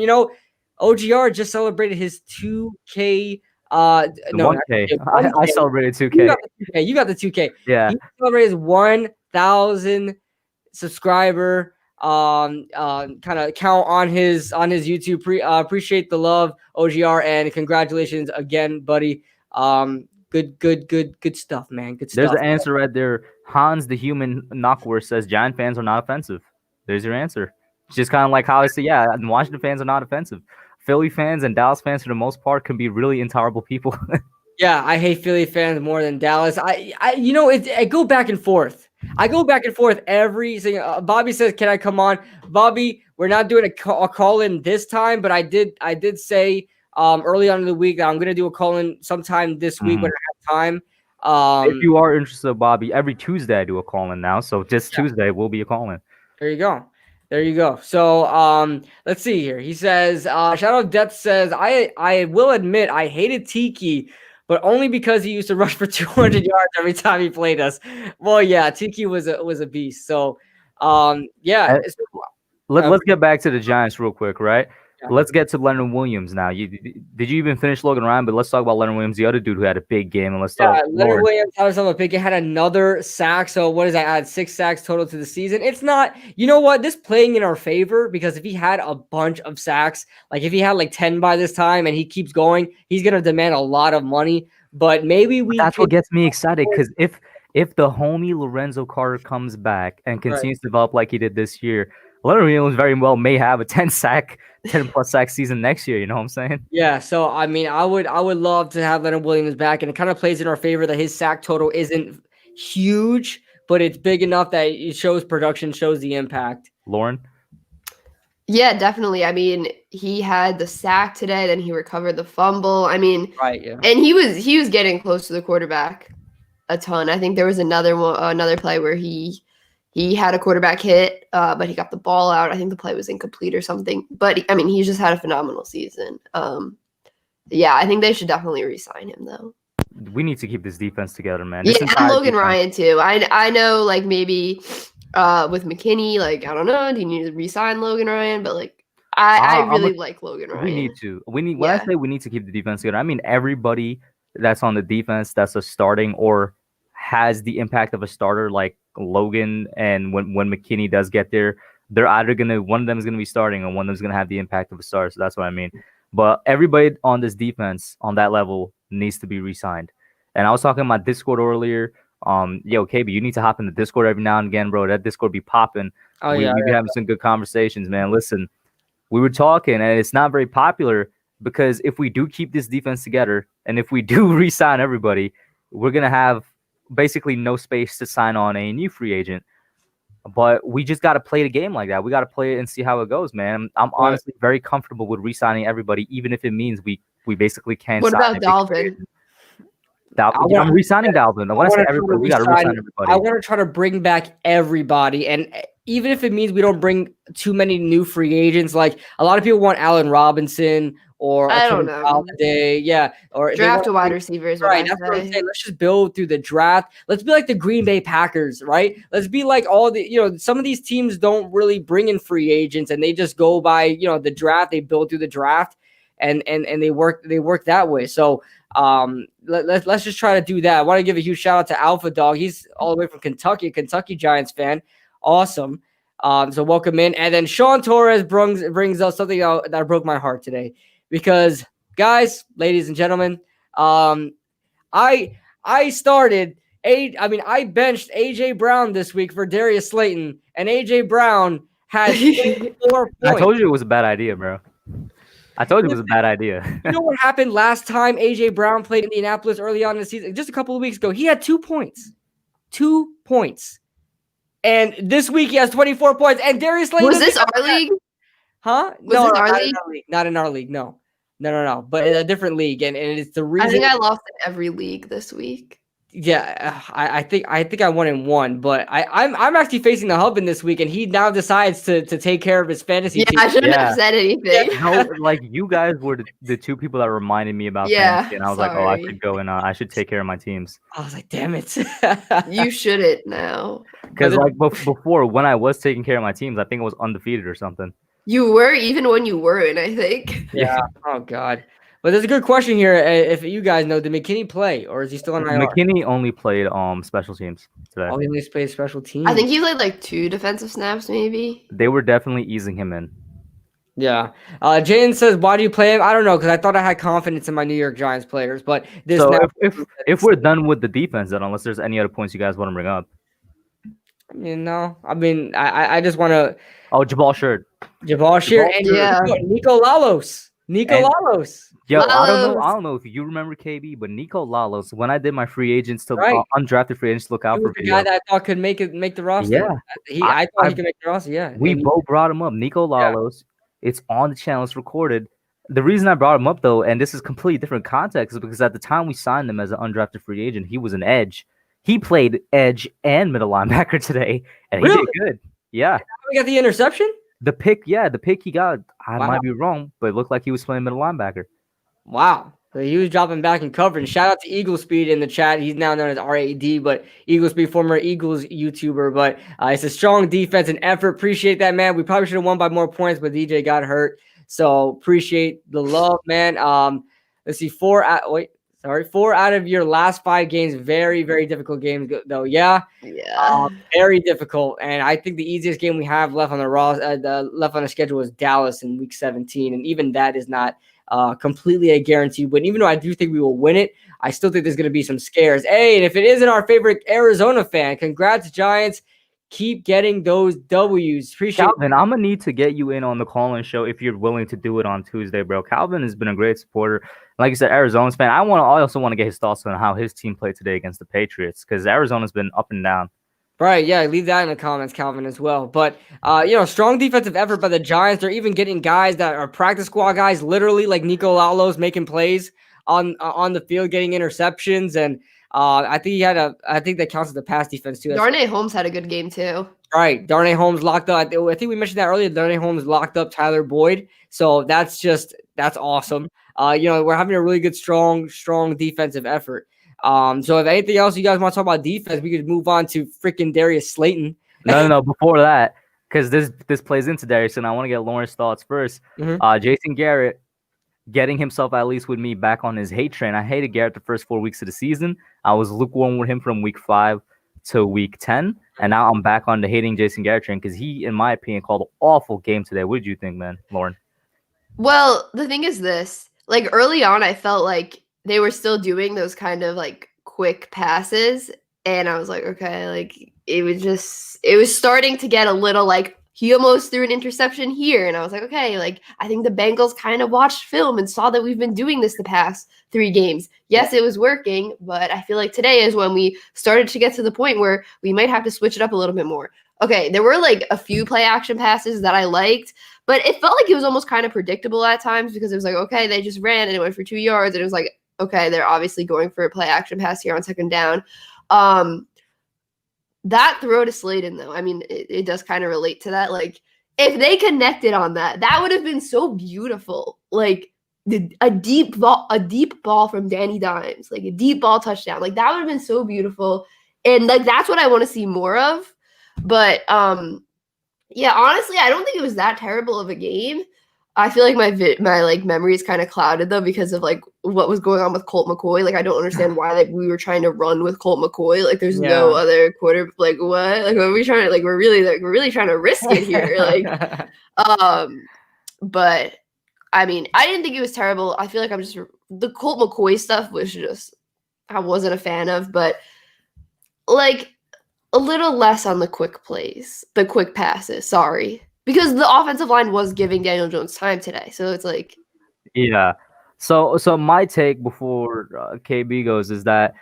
OGR just celebrated his 2K The No, 1K. not 1K. I celebrated You 2K. got the 2K. You got the 2K. Yeah. He celebrated his 1,000 subscriber kind of count on his YouTube. Appreciate the love, OGR, and congratulations again, buddy. Good stuff, man. Good There's stuff. an answer right there. Hans the Human Knockworth says Giant fans are not offensive. There's your answer. It's just kind of like how I say, yeah, Washington fans are not offensive. Philly fans and Dallas fans, for the most part, can be really intolerable people. Yeah, I hate Philly fans more than Dallas. I go back and forth. I go back and forth every single. Bobby says, "Can I come on?" Bobby, we're not doing a call in this time, but I did say early on in the week that I'm gonna do a call in sometime this week when I have time. If you are interested, Bobby, every Tuesday I do a call in now. So just Tuesday will be a call in. There you go. There you go. So let's see here. He says, Shadow of Death says, I will admit I hated Tiki, but only because he used to rush for 200 yards every time he played us. Well, yeah, Tiki was a beast. So yeah. Let's get back to the Giants real quick, right? Yeah. Let's get to Leonard Williams now. Did you even finish Logan Ryan? But let's talk about Leonard Williams, the other dude who had a big game. And let's talk. Leonard Williams had himself a big game, had another sack. So what is that? Add 6 sacks total to the season. It's not, you know what? This playing in our favor because if he had a bunch of sacks, like if he had like 10 by this time and he keeps going, he's gonna demand a lot of money. But maybe that's what gets me excited because if the homie Lorenzo Carter comes back and continues to develop like he did this year, Leonard Williams very well may have a 10 plus sack season next year. You know what I'm saying? Yeah. So I mean, I would love to have Leonard Williams back, and it kind of plays in our favor that his sack total isn't huge, but it's big enough that it shows production, shows the impact. Lauren. Yeah, definitely. I mean, he had the sack today, then he recovered the fumble. I mean, right, yeah. And he was getting close to the quarterback a ton. I think there was another play where he had a quarterback hit, but he got the ball out. I think the play was incomplete or something. But I mean, he just had a phenomenal season. Yeah, I think they should definitely re-sign him though. We need to keep this defense together, man. Yeah, and Logan Ryan too. I know, like maybe with McKinney, like I don't know, do you need to re-sign Logan Ryan? But like I really like Logan Ryan. We need to. When I say we need to keep the defense together, I mean everybody that's on the defense that's a starting or has the impact of a starter, like Logan, and when McKinney does get there, they're either one of them is gonna be starting or one of them is gonna have the impact of a starter. So that's what I mean. But everybody on this defense on that level needs to be re-signed. And I was talking about Discord earlier. Yo, KB, you need to hop in the Discord every now and again, bro. That Discord be popping. We've been having some good conversations, man. Listen, we were talking, and it's not very popular because if we do keep this defense together and if we do re-sign everybody, we're gonna have basically no space to sign on a new free agent. But we just got to play the game like that. We got to play it and see how it goes, man. I'm honestly very comfortable with re-signing everybody, even if it means we basically can't. What about Dalvin? I'm re-signing Dalvin. I want to say everybody. We got to re-sign everybody. I want to try to bring back everybody, and even if it means we don't bring too many new free agents, like a lot of people want Allen Robinson or I don't know. Holiday, or draft a wide receiver. Right, that's what I'm saying. Let's just build through the draft. Let's be like the Green Bay Packers, right? Let's be like all the, some of these teams don't really bring in free agents and they just go by, the draft. They build through the draft, and they work that way. So let's just try to do that. I want to give a huge shout out to Alpha Dog. He's all the way from Kentucky, a Kentucky Giants fan. Awesome. So welcome in. And then Sean Torres brings us something that broke my heart today. Because, guys, ladies and gentlemen, I benched AJ Brown this week for Darius Slayton, and AJ Brown had 4 points. I told you it was a bad idea, bro. I told you it was a bad idea. You know what happened last time AJ Brown played Indianapolis early on in the season? Just a couple of weeks ago, he had 2 points. 2 points. And this week he has 24 points. And Darius Slayton was this our league? Huh? No, not in our league. No. But in a different league, and it's the reason. I think I lost in every league this week. Yeah, I think I won in one, but I'm actually facing the hub in this week, and he now decides to take care of his fantasy team. I shouldn't have said anything. No, like you guys were the 2 people that reminded me about fantasy, and I was like, oh, I should go and I should take care of my teams. I was like, damn it, you shouldn't now. Because like before, when I was taking care of my teams, I think I was undefeated or something. You were, even when you weren't, I think. Yeah. Oh God. But there's a good question here. If you guys know, did McKinney play or is he still on IR? McKinney only played special teams today. Oh, he only played special teams. I think he played like 2 defensive snaps, maybe. They were definitely easing him in. Yeah. Jaden says, why do you play him? I don't know, because I thought I had confidence in my New York Giants players. But this So now, if we're done with the defense, then unless there's any other points you guys want to bring up. I mean, I just want to. Oh, Jabal Sheard. Jabal Sheard and Yeah. Nico Lalos. Yo, I Lalos. don't know if you remember KB, but Nico Lalos, when I did my free agents to Right. Undrafted free agents to look out He for was the video. guy that I thought could make the roster. Yeah. I thought he could make the roster. Yeah. We And both brought him up. Nico Lalos. It's on the channel. It's recorded. The reason I brought him up, though, and this is completely different context, is because at the time we signed him as an undrafted free agent, he was an edge. He played edge and middle linebacker today, and he Really? did good. Yeah. we got the interception. The pick he got, I might be wrong, but it looked like he was playing middle linebacker. Wow. So he was dropping back in coverage. Shout out to Eagle Speed in the chat. He's now known as RAD, but Eagle Speed, former Eagles YouTuber. But it's a strong defense and effort. Appreciate that, man. We probably should have won by more points, but DJ got hurt. So appreciate the love, man. Let's see, 4 out of your last 5 games. Very, very difficult games, though. Yeah. Very difficult. And I think the easiest game we have left on the schedule is Dallas in week 17. And even that is not completely a guarantee. But even though I do think we will win it, I still think there's going to be some scares. Hey, and if it isn't our favorite Arizona fan, congrats, Giants. Keep getting those W's. Appreciate Calvin, I'm going to need to get you in on the call-in show if you're willing to do it on Tuesday, bro. Calvin has been a great supporter. Like I said, Arizona's fan. I also want to get his thoughts on how his team played today against the Patriots because Arizona's been up and down. Right, yeah, leave that in the comments, Calvin, as well. But, strong defensive effort by the Giants. They're even getting guys that are practice squad guys, literally like Nico Lalos making plays on the field, getting interceptions. And I think that counts as the pass defense, too. Darnay Holmes had a good game, too. Right, Darnay Holmes locked up. I think we mentioned that earlier. Darnay Holmes locked up Tyler Boyd. So that's awesome. We're having a really good, strong defensive effort. So if anything else you guys want to talk about defense, we could move on to freaking Darius Slayton. No. Before that, because this plays into Darius, and I want to get Lauren's thoughts first. Jason Garrett getting himself, at least with me, back on his hate train. I hated Garrett the first 4 weeks of the season. I was lukewarm with him from week 5 to week 10, and now I'm back on the hating Jason Garrett train because he, in my opinion, called an awful game today. What did you think, man, Lauren? Well, the thing is this. Like, early on, I felt like they were still doing those kind of like quick passes. And I was like, okay, like it was starting to get a little like he almost threw an interception here. And I was like, okay, like I think the Bengals kind of watched film and saw that we've been doing this the past 3 games. Yes, it was working, but I feel like today is when we started to get to the point where we might have to switch it up a little bit more. Okay, there were like a few play action passes that I liked, but it felt like it was almost kind of predictable at times because it was like, okay, they just ran and it went for 2 yards. And it was like, okay, they're obviously going for a play action pass here on second down. That throw to Slayton, though, I mean, it does kind of relate to that. Like, if they connected on that, that would have been so beautiful. Like, a deep ball from Danny Dimes, like a deep ball touchdown. Like, that would have been so beautiful. And, like, that's what I want to see more of. But, yeah, honestly, I don't think it was that terrible of a game. I feel like my like memory is kind of clouded though because of like what was going on with Colt McCoy. Like I don't understand why we were trying to run with Colt McCoy. Like there's no other quarter. Like what? Like what are we trying to? Like we're really trying to risk it here. Like, but I mean, I didn't think it was terrible. I feel like the Colt McCoy stuff was just I wasn't a fan of, but like a little less on the quick plays, the quick passes. Sorry. Because the offensive line was giving Daniel Jones time today. So it's like... Yeah. So my take before KB goes is that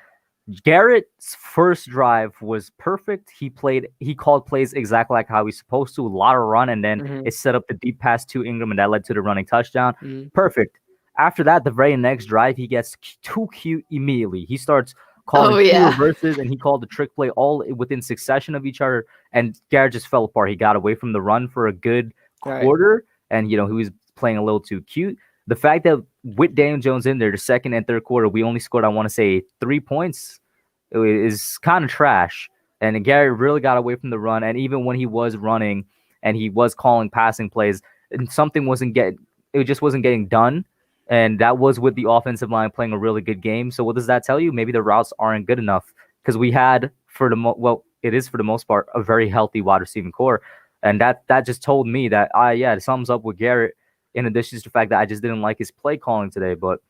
Garrett's first drive was perfect. He called plays exactly like how he's supposed to. A lot of run, and then it set up the deep pass to Ingram, and that led to the running touchdown. Perfect. After that, the very next drive, he gets too cute immediately. He starts... calling reverses, and he called the trick play all within succession of each other, and Garrett just fell apart. He got away from the run for a good quarter, and he was playing a little too cute. The fact that with Daniel Jones in there, the second and third quarter, we only scored, I want to say, 3 points, is kind of trash. And Garrett really got away from the run, and even when he was running and he was calling passing plays, and something wasn't getting, it just wasn't getting done. And that was with the offensive line playing a really good game. So what does that tell you? Maybe the routes aren't good enough because we had it is for the most part a very healthy wide receiving core, and that just told me that something's up with Garrett. In addition to the fact that I just didn't like his play calling today, but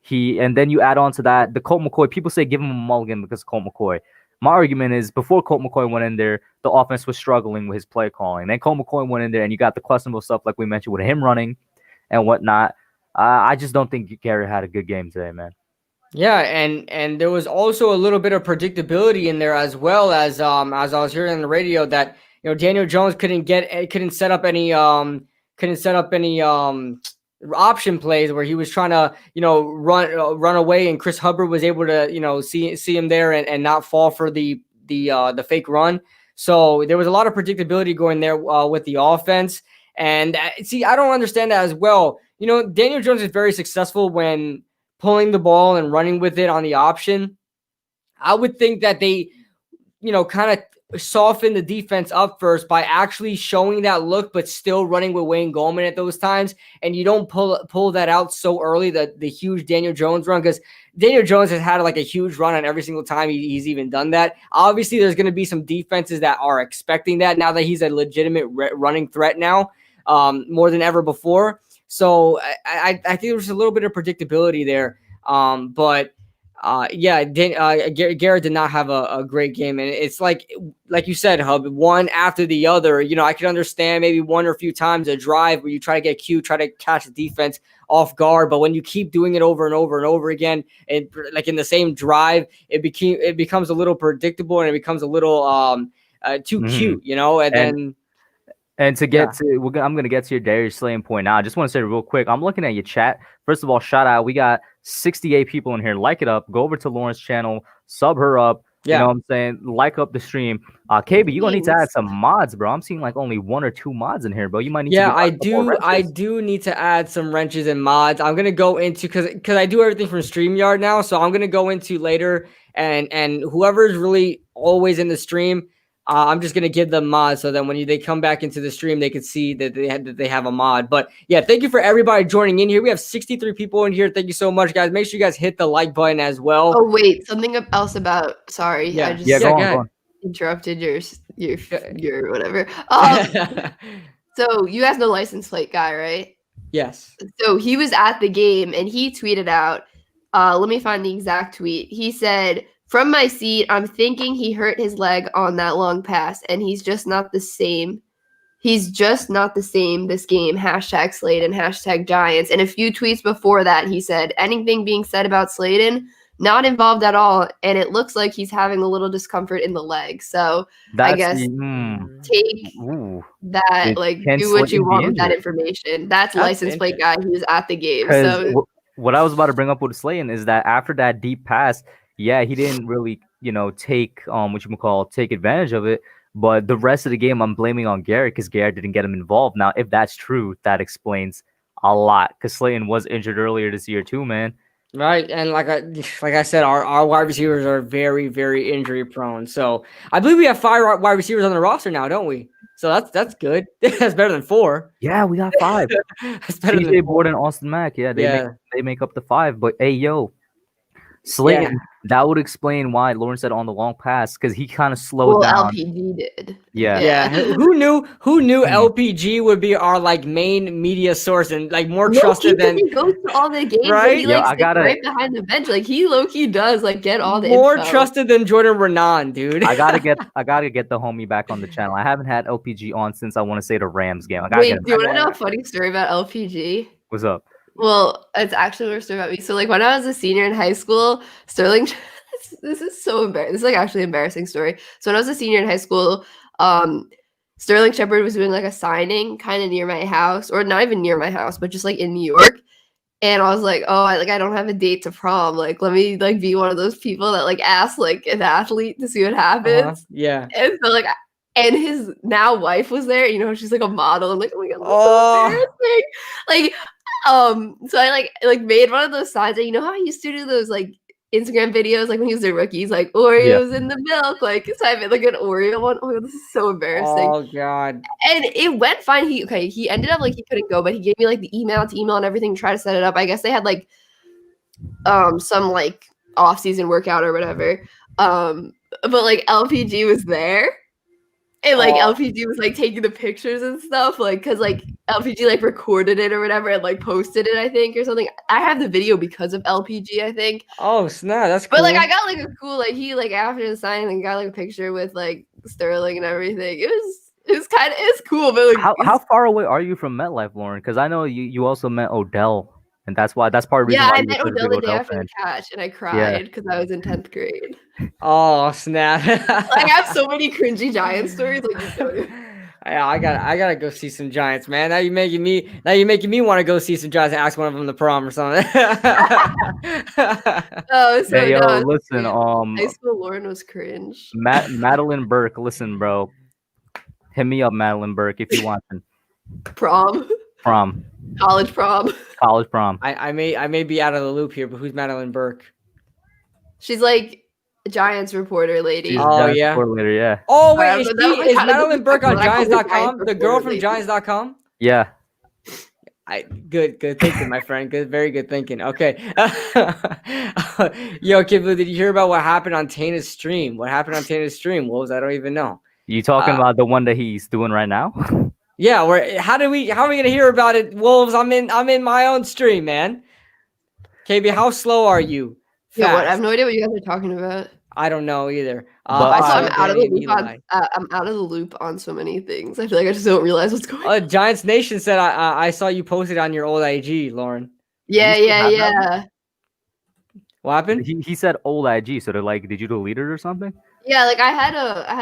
and then you add on to that the Colt McCoy. People say give him a mulligan because of Colt McCoy. My argument is before Colt McCoy went in there, the offense was struggling with his play calling. Then Colt McCoy went in there, and you got the questionable stuff like we mentioned with him running and whatnot. I just don't think Garrett had a good game today, man. Yeah, and there was also a little bit of predictability in there as well as I was hearing on the radio that Daniel Jones couldn't set up any option plays where he was trying to run away, and Chris Hubbard was able to see him there and not fall for the fake run. So there was a lot of predictability going there with the offense. And see, I don't understand that as well. Daniel Jones is very successful when pulling the ball and running with it on the option. I would think that they, kind of soften the defense up first by actually showing that look, but still running with Wayne Gallman at those times. And you don't pull that out so early, the huge Daniel Jones run, because Daniel Jones has had like a huge run on every single time he's even done that. Obviously, there's going to be some defenses that are expecting that now that he's a legitimate running threat now, more than ever before. So I think there's a little bit of predictability there. But Garrett did not have a great game. And it's like you said, Hub, one after the other. I could understand maybe one or a few times a drive where you try to get cute, try to catch the defense off guard. But when you keep doing it over and over and over again, and like in the same drive, it becomes a little predictable and it becomes a little too cute, And to get I'm going to get to your Darius Slayton point now. I just want to say real quick, I'm looking at your chat. First of all, shout out. We got 68 people in here. Like it up. Go over to Lauren's channel. Sub her up. Yeah. You know what I'm saying? Like up the stream. KB, you're going to need to add some mods, bro. I'm seeing like only 1 or 2 mods in here, bro. You might need to I do need to add some wrenches and mods. I'm going to go into, because I do everything from StreamYard now. So I'm going to go into later and whoever's really always in the stream, I'm just going to give them mods so that when they come back into the stream, they can see that they have a mod. But yeah, thank you for everybody joining in here. We have 63 people in here. Thank you so much, guys. Make sure you guys hit the like button as well. Oh, wait, something else about, sorry. Yeah, Go on. Interrupted your whatever. So you guys know license plate guy, right? Yes. So he was at the game and he tweeted out, let me find the exact tweet. He said, "From my seat, I'm thinking he hurt his leg on that long pass, and he's just not the same. He's just not the same this game. Hashtag Slayton, hashtag Giants." And a few tweets before that, he said, "Anything being said about Slayton? Not involved at all. And it looks like he's having a little discomfort in the leg." So I guess take that, do what you want with that information. That's license plate guy who was at the game. So what I was about to bring up with Slayton is that after that deep pass, yeah, he didn't really, take take advantage of it. But the rest of the game, I'm blaming on Garrett because Garrett didn't get him involved. Now, if that's true, that explains a lot because Slayton was injured earlier this year too, man. Right, and like I said, our wide receivers are very, very injury prone. So I believe we have 5 wide receivers on the roster now, don't we? So that's good. That's better than 4. Yeah, we got 5. That's better than Board and Austin Mack. Yeah, they make up the 5. But hey, yo. Slayton, that would explain why Lauren said on the long pass because he kind of slowed down. LPG did. Yeah. Who knew LPG would be our main media source and more trusted than he goes to all the games, right? He right behind the bench. He low-key does get all the more info. Trusted than Jordan Renan, dude. I gotta get the homie back on the channel. I haven't had LPG on since I want to say the Rams game. Wait, do you want to know a funny story about LPG? What's up? Well, it's actually more story about me. So, when I was a senior in high school, Sterling, this is so embarrassing. This is actually an embarrassing story. So, when I was a senior in high school, Sterling Shepard was doing a signing kind of near my house, or not even near my house, but just in New York. And I was like, oh, I don't have a date to prom. Let me be one of those people that ask an athlete to see what happens. Yeah. And so and his now wife was there. She's a model. I'm like, oh my god, that's so embarrassing. So I made one of those signs that how I used to do those Instagram videos, like when he was a rookie, he's like Oreos in the milk, like type it like an Oreo one. Oh, this is so embarrassing. Oh god. And it went fine. He ended up like he couldn't go, but he gave me like the email and everything to try to set it up. I guess they had like some like off-season workout or whatever. But like LPG was there. And like LPG was like taking the pictures and stuff, like because like LPG like recorded it or whatever and like posted it, I think, or something. I have the video because of LPG, I think. Oh snap, that's cool. But like I got like a cool like he like after the signing and got like a picture with like Sterling and everything. It's cool, but like how far away are you from MetLife, Lauren? Because I know you also met Odell, and that's part of the reason why I you're met such a big Odell the day Odell after fan. the catch, and I cried because I was in 10th grade. Oh snap. Like I have so many cringy Giants stories. Like Yeah, I gotta go see some Giants, man. Now you're making me want to go see some Giants and ask one of them to prom or something. Oh, so Hey, yo, no, listen, high school Lauren was cringe. Madeline Burke, listen, bro. Hit me up, Madeline Burke, if you want to. Prom. College prom. I may be out of the loop here, but who's Madeline Burke? She's like a Giants reporter lady. She's Oh, Giants yeah. reporter later, yeah. Oh wait, But that was, like, is kind of Madeline Burke on disrespectful. Giants.com? The girl from lady. Giants.com? Yeah. Good thinking, my friend. Very good thinking. Okay. Yo, Kid Blue, did you hear about what happened on Tana's stream? What happened on Tana's stream? Wolves, I don't even know. You talking about the one that he's doing right now? Yeah, how are we gonna hear about it, Wolves? I'm in my own stream, man. KB, how slow are you? Yeah, what? I have no idea what you guys are talking about. I don't know either. Also, I'm out of the loop on. I'm out of the loop on so many things. I feel like I just don't realize what's going on. Giants Nation said I saw you posted on your old IG, Lauren. Yeah. What happened? He said old IG, so they're like, did you delete it or something? Yeah, like I had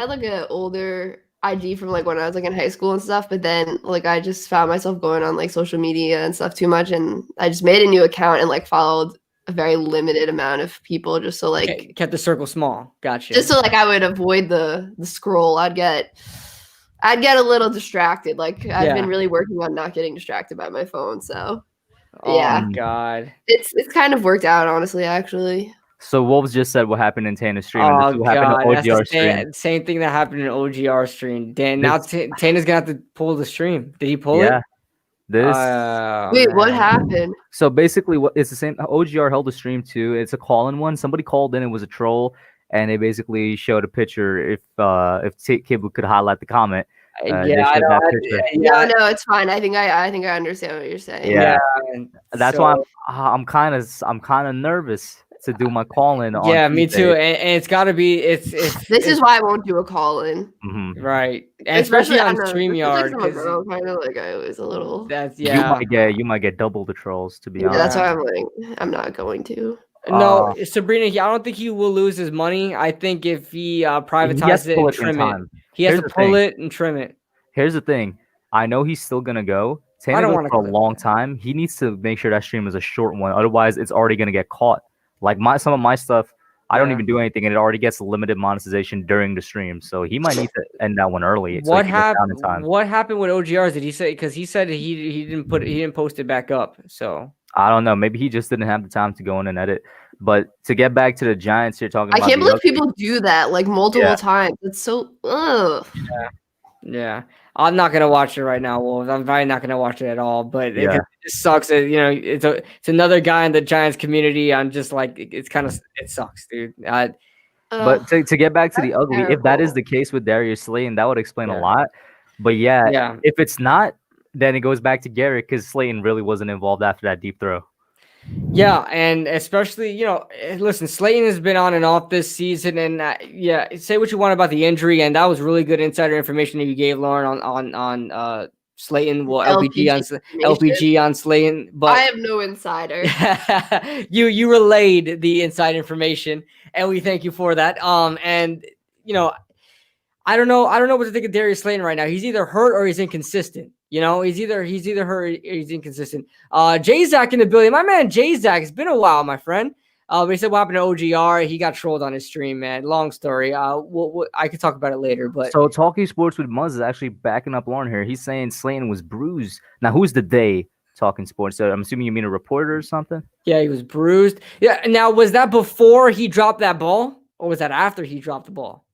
like an older IG from like when I was like in high school and stuff, but then like I just found myself going on like social media and stuff too much, and I just made a new account and like followed a very limited amount of people just so like kept the circle small. Gotcha. Just so like I would avoid the scroll. I'd get a little distracted. Like I've been really working on not getting distracted by my phone. So yeah. Oh God. It's kind of worked out, honestly, actually. So Wolves just said what happened in Tana's stream. Oh, and this is what happened in OGR stream. Same thing that happened in OGR stream. Dan, now Tana's gonna have to pull the stream. Did he pull it? Yeah. Wait, what happened? So basically, it's the same. OGR held a stream too. It's a call-in one. Somebody called in. It was a troll, and they basically showed a picture. If Kibble could highlight the comment. No, it's fine. I think I understand what you're saying. Yeah. That's why I'm kind of nervous to do my call-in. Yeah, me too. And it's got to be. This is why I won't do a call-in. Mm-hmm. Right, and especially on StreamYard. Kind of like I was a little. You might get double the trolls, to be honest. That's why I'm like, I'm not going to. No, Sabrina, I don't think he will lose his money. I think if he privatizes it and trim it, he has to pull it and trim it. Here's the thing. I know he's still going to go. Tana goes for a long time. He needs to make sure that stream is a short one. Otherwise, it's already going to get caught. Like some of my stuff, I don't even do anything, and it already gets limited monetization during the stream. So he might need to end that one early. What happened? What happened with OGRs? Did he say? Because he said he didn't post it back up. So I don't know. Maybe he just didn't have the time to go in and edit. But to get back to the Giants, you're talking about. I can't believe people do that like multiple times. It's so ugh. Yeah. I'm not gonna watch it right now, Wolves. I'm probably not gonna watch it at all. But it just sucks. It's another guy in the Giants community. I'm just like, it sucks, dude. But to get back to the ugly, if that is the case with Darius Slayton, that would explain a lot. But if it's not, then it goes back to Garrett because Slayton really wasn't involved after that deep throw. Yeah, and especially, listen, Slayton has been on and off this season, and say what you want about the injury, and that was really good insider information that you gave, Lauren, on Slayton. Well, LPG on Slayton, but I have no insider. you relayed the inside information, and we thank you for that. And I don't know what to think of Darius Slayton right now. He's either hurt or he's inconsistent. He's either hurt or he's inconsistent. J-Zack in the building. My man J-Zack, it's been a while, my friend. But he said what happened to OGR. He got trolled on his stream, man. Long story. I could talk about it later. But so Talking Sports with Muzz is actually backing up Lauren here. He's saying Slayton was bruised. Now, who's the they? Talking Sports. So I'm assuming you mean a reporter or something? Yeah, he was bruised. Yeah. Now, was that before he dropped that ball, or was that after he dropped the ball?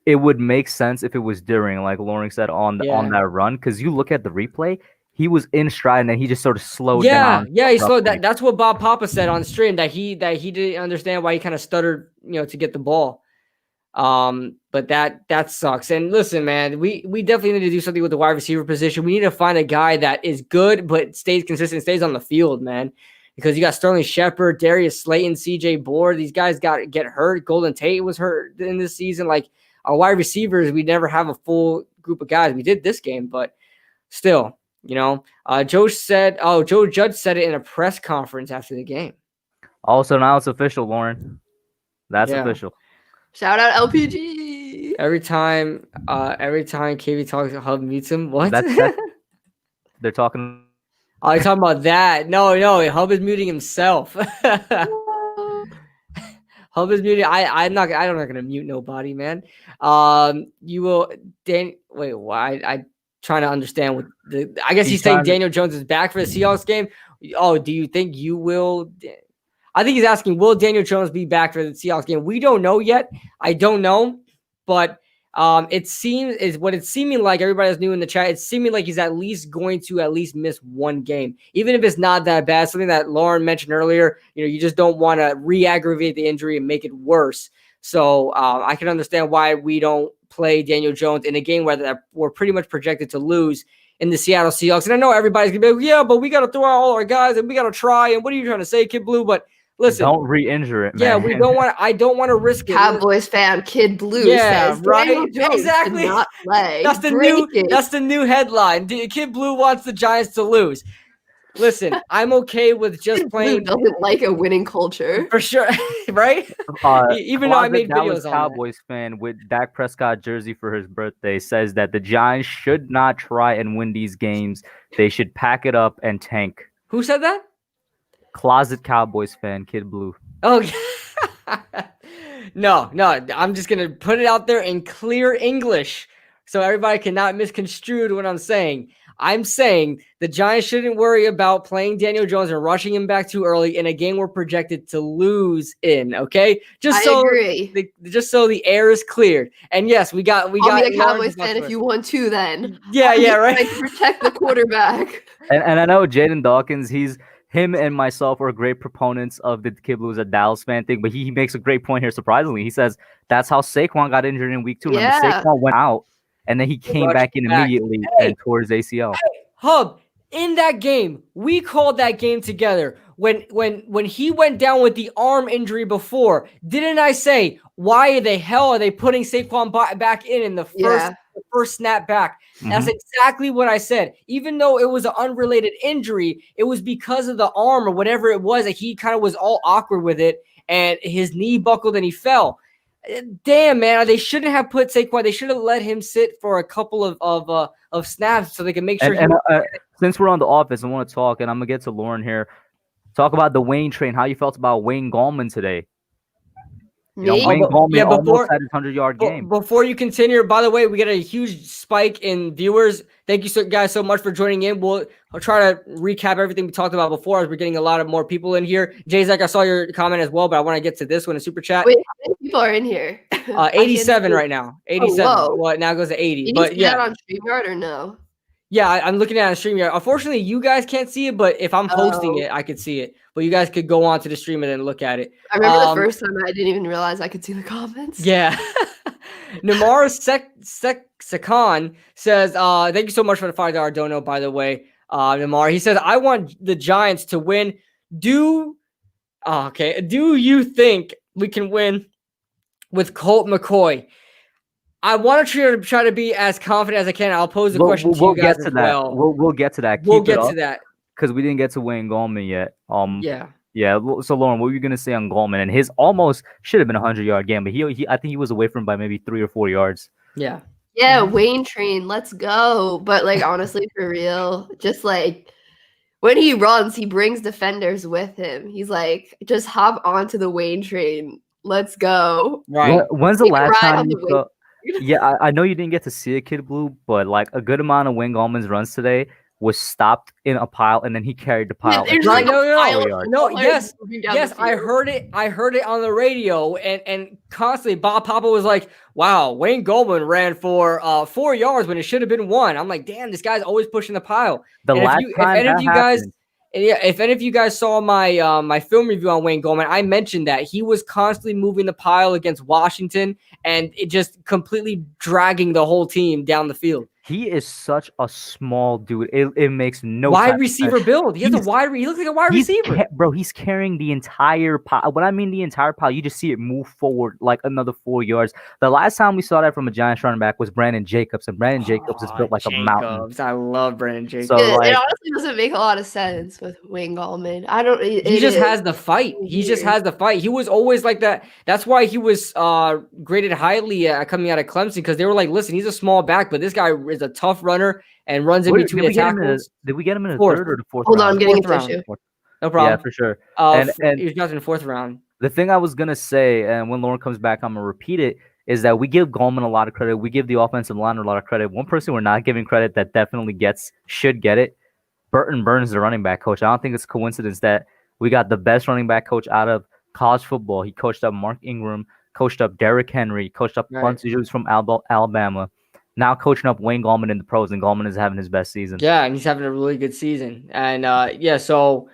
It would make sense if it was during, like Lauren said, on that run, because you look at the replay, he was in stride and then he just sort of slowed down. Yeah, he slowed that. That's what Bob Papa said on stream, that he didn't understand why he kind of stuttered, to get the ball. But that sucks. And listen, man, we definitely need to do something with the wide receiver position. We need to find a guy that is good but stays consistent, stays on the field, man. Because you got Sterling Shepard, Darius Slayton, CJ Board. These guys get hurt. Golden Tate was hurt in this season. Like, our wide receivers, we never have a full group of guys. We did this game, but still, Joe Judge said it in a press conference after the game. Also, now it's official, Lauren. That's official. Shout out LPG. Every time KV talks, Hub meets him. What? They're talking. Oh, you're talking about that? No, Hub is muting himself. Hub is muted. I'm not gonna mute nobody, man. You will. Wait, why? I trying to understand what I guess he's saying Daniel Jones is back for the Seahawks game. Oh, do you think you will? I think he's asking, will Daniel Jones be back for the Seahawks game? We don't know yet. I don't know, but it seems is what it's seeming like. Everybody that's new in the chat, it's seeming like he's at least going to miss one game, even if it's not that bad. Something that Lauren mentioned earlier. You just don't want to re-aggravate the injury and make it worse. So I can understand why we don't play Daniel Jones in a game where we're pretty much projected to lose in the Seattle Seahawks. And I know everybody's gonna be like, yeah, but we got to throw out all our guys and we got to try. And what are you trying to say, Kid Blue? But listen, don't re-injure it, man. Yeah, we don't want. I don't want to risk it. Cowboys fan Kid Blue says, right? Jones Exactly. did not play. That's the new headline. Kid Blue wants the Giants to lose. Listen, I'm okay with just Kid playing. Blue doesn't like a winning culture For sure, right? Even though I made videos on Cowboys fan with Dak Prescott jersey for his birthday says that the Giants should not try and win these games. They should pack it up and tank. Who said that? Closet Cowboys fan, Kid Blue. Oh, no. I'm just gonna put it out there in clear English so everybody cannot misconstrue what I'm saying. I'm saying the Giants shouldn't worry about playing Daniel Jones and rushing him back too early in a game we're projected to lose in. Okay, I agree. Just so the air is cleared. And yes, we got. I'll be a Cowboys fan if you want to. Then right. Protect the quarterback. And I know Jaden Dawkins. Him and myself are great proponents of the Kid Blue's a Dallas fan thing, but he makes a great point here. Surprisingly, he says that's how Saquon got injured in week 2. Remember, Saquon went out and then he came back in immediately and tore his ACL. Hub, in that game, we called that game together. When he went down with the arm injury before, didn't I say, why the hell are they putting Saquon back in the first snap back? Mm-hmm. That's exactly what I said. Even though it was an unrelated injury, it was because of the arm or whatever it was that he kind of was all awkward with it and his knee buckled and he fell. Damn, man, they shouldn't have put Saquon. They should have let him sit for a couple of snaps so they can make sure. Since we're on the office, I want to talk, and I'm gonna get to Lauren here. Talk about the Wayne train. How you felt about Wayne Gallman today? Wayne Gallman almost had his 100-yard game. Before you continue, by the way, we get a huge spike in viewers. Thank you guys so much for joining in. I'll try to recap everything we talked about before as we're getting a lot of more people in here. Jay-Zach, I saw your comment as well, but I want to get to this one in Super Chat. Wait, how many people are in here? 87 right now. 87. Well, it now goes to 80. But you see that on StreamYard or no? Yeah, I'm looking at a StreamYard. Unfortunately, you guys can't see it, but if I'm hosting it, I could see it. But you guys could go on to the stream and then look at it. I remember the first time I didn't even realize I could see the comments. Yeah. Namara Sekan says, thank you so much for the $5 dono, by the way. Namar, he says, I want the Giants to win. Do you think we can win with Colt McCoy? I want to try to be as confident as I can. I'll pose the question to you guys as well. We'll get to that. We'll get to that. Because we didn't get to Wayne Gallman yet. Yeah. So Lauren, what were you gonna say on Gallman? And his almost should have been a 100-yard game, but I think he was away from by maybe 3 or 4 yards. Yeah. Yeah, Wayne train, let's go. But honestly, for real, just when he runs, he brings defenders with him. He's just hop onto the Wayne train. Let's go. Right. When's the last time you saw? Yeah, I know you didn't get to see it, Kid Blue, but a good amount of Wayne Gallman's runs today was stopped in a pile, and then he carried the pile. There's Right? like a pile of No. players Yes, moving down yes. the I field. heard it. I heard it on the radio, and constantly Bob Papa was like, "Wow, Wayne Gallman ran for 4 yards when it should have been 1." I'm like, "Damn, this guy's always pushing the pile." The And last if time any that of you guys, happened, yeah, if any of you guys saw my my film review on Wayne Gallman, I mentioned that he was constantly moving the pile against Washington, and it just completely dragging the whole team down the field. he is such a small dude. It makes no Wide type of receiver sense. build. He has a He's- wide. He looks like a wide receiver. Bro, he's carrying the entire pile. When I mean the entire pile, you just see it move forward like another 4 yards. The last time we saw that from a Giants running back was Brandon Jacobs, and Brandon Jacobs is built like a mountain. I love Brandon Jacobs. So, it like, honestly doesn't make a lot of sense with Wayne Gallman. I don't. He just has the fight. He just has the fight. He was always like that. That's why he was graded highly coming out of Clemson, because they were like, listen, he's a small back, but this guy is a tough runner and runs in between the tackles. Did we get him in the Fourth. third or the fourth Hold on, round? I'm getting Fourth a round. tissue. No problem. Yeah, for sure. And he was drafted in the 4th round. the thing I was gonna say, and when Lauren comes back, I'm gonna repeat it, is that we give Gallman a lot of credit. We give the offensive line a lot of credit. One person we're not giving credit that definitely should get it. Burton Burns, the running back coach. I don't think it's a coincidence that we got the best running back coach out of college football. He coached up Mark Ingram, coached up Derrick Henry, coached up a bunch of dudes from Alabama. Now coaching up Wayne Gallman in the pros, and Gallman is having his best season. Yeah, and he's having a really good season. And so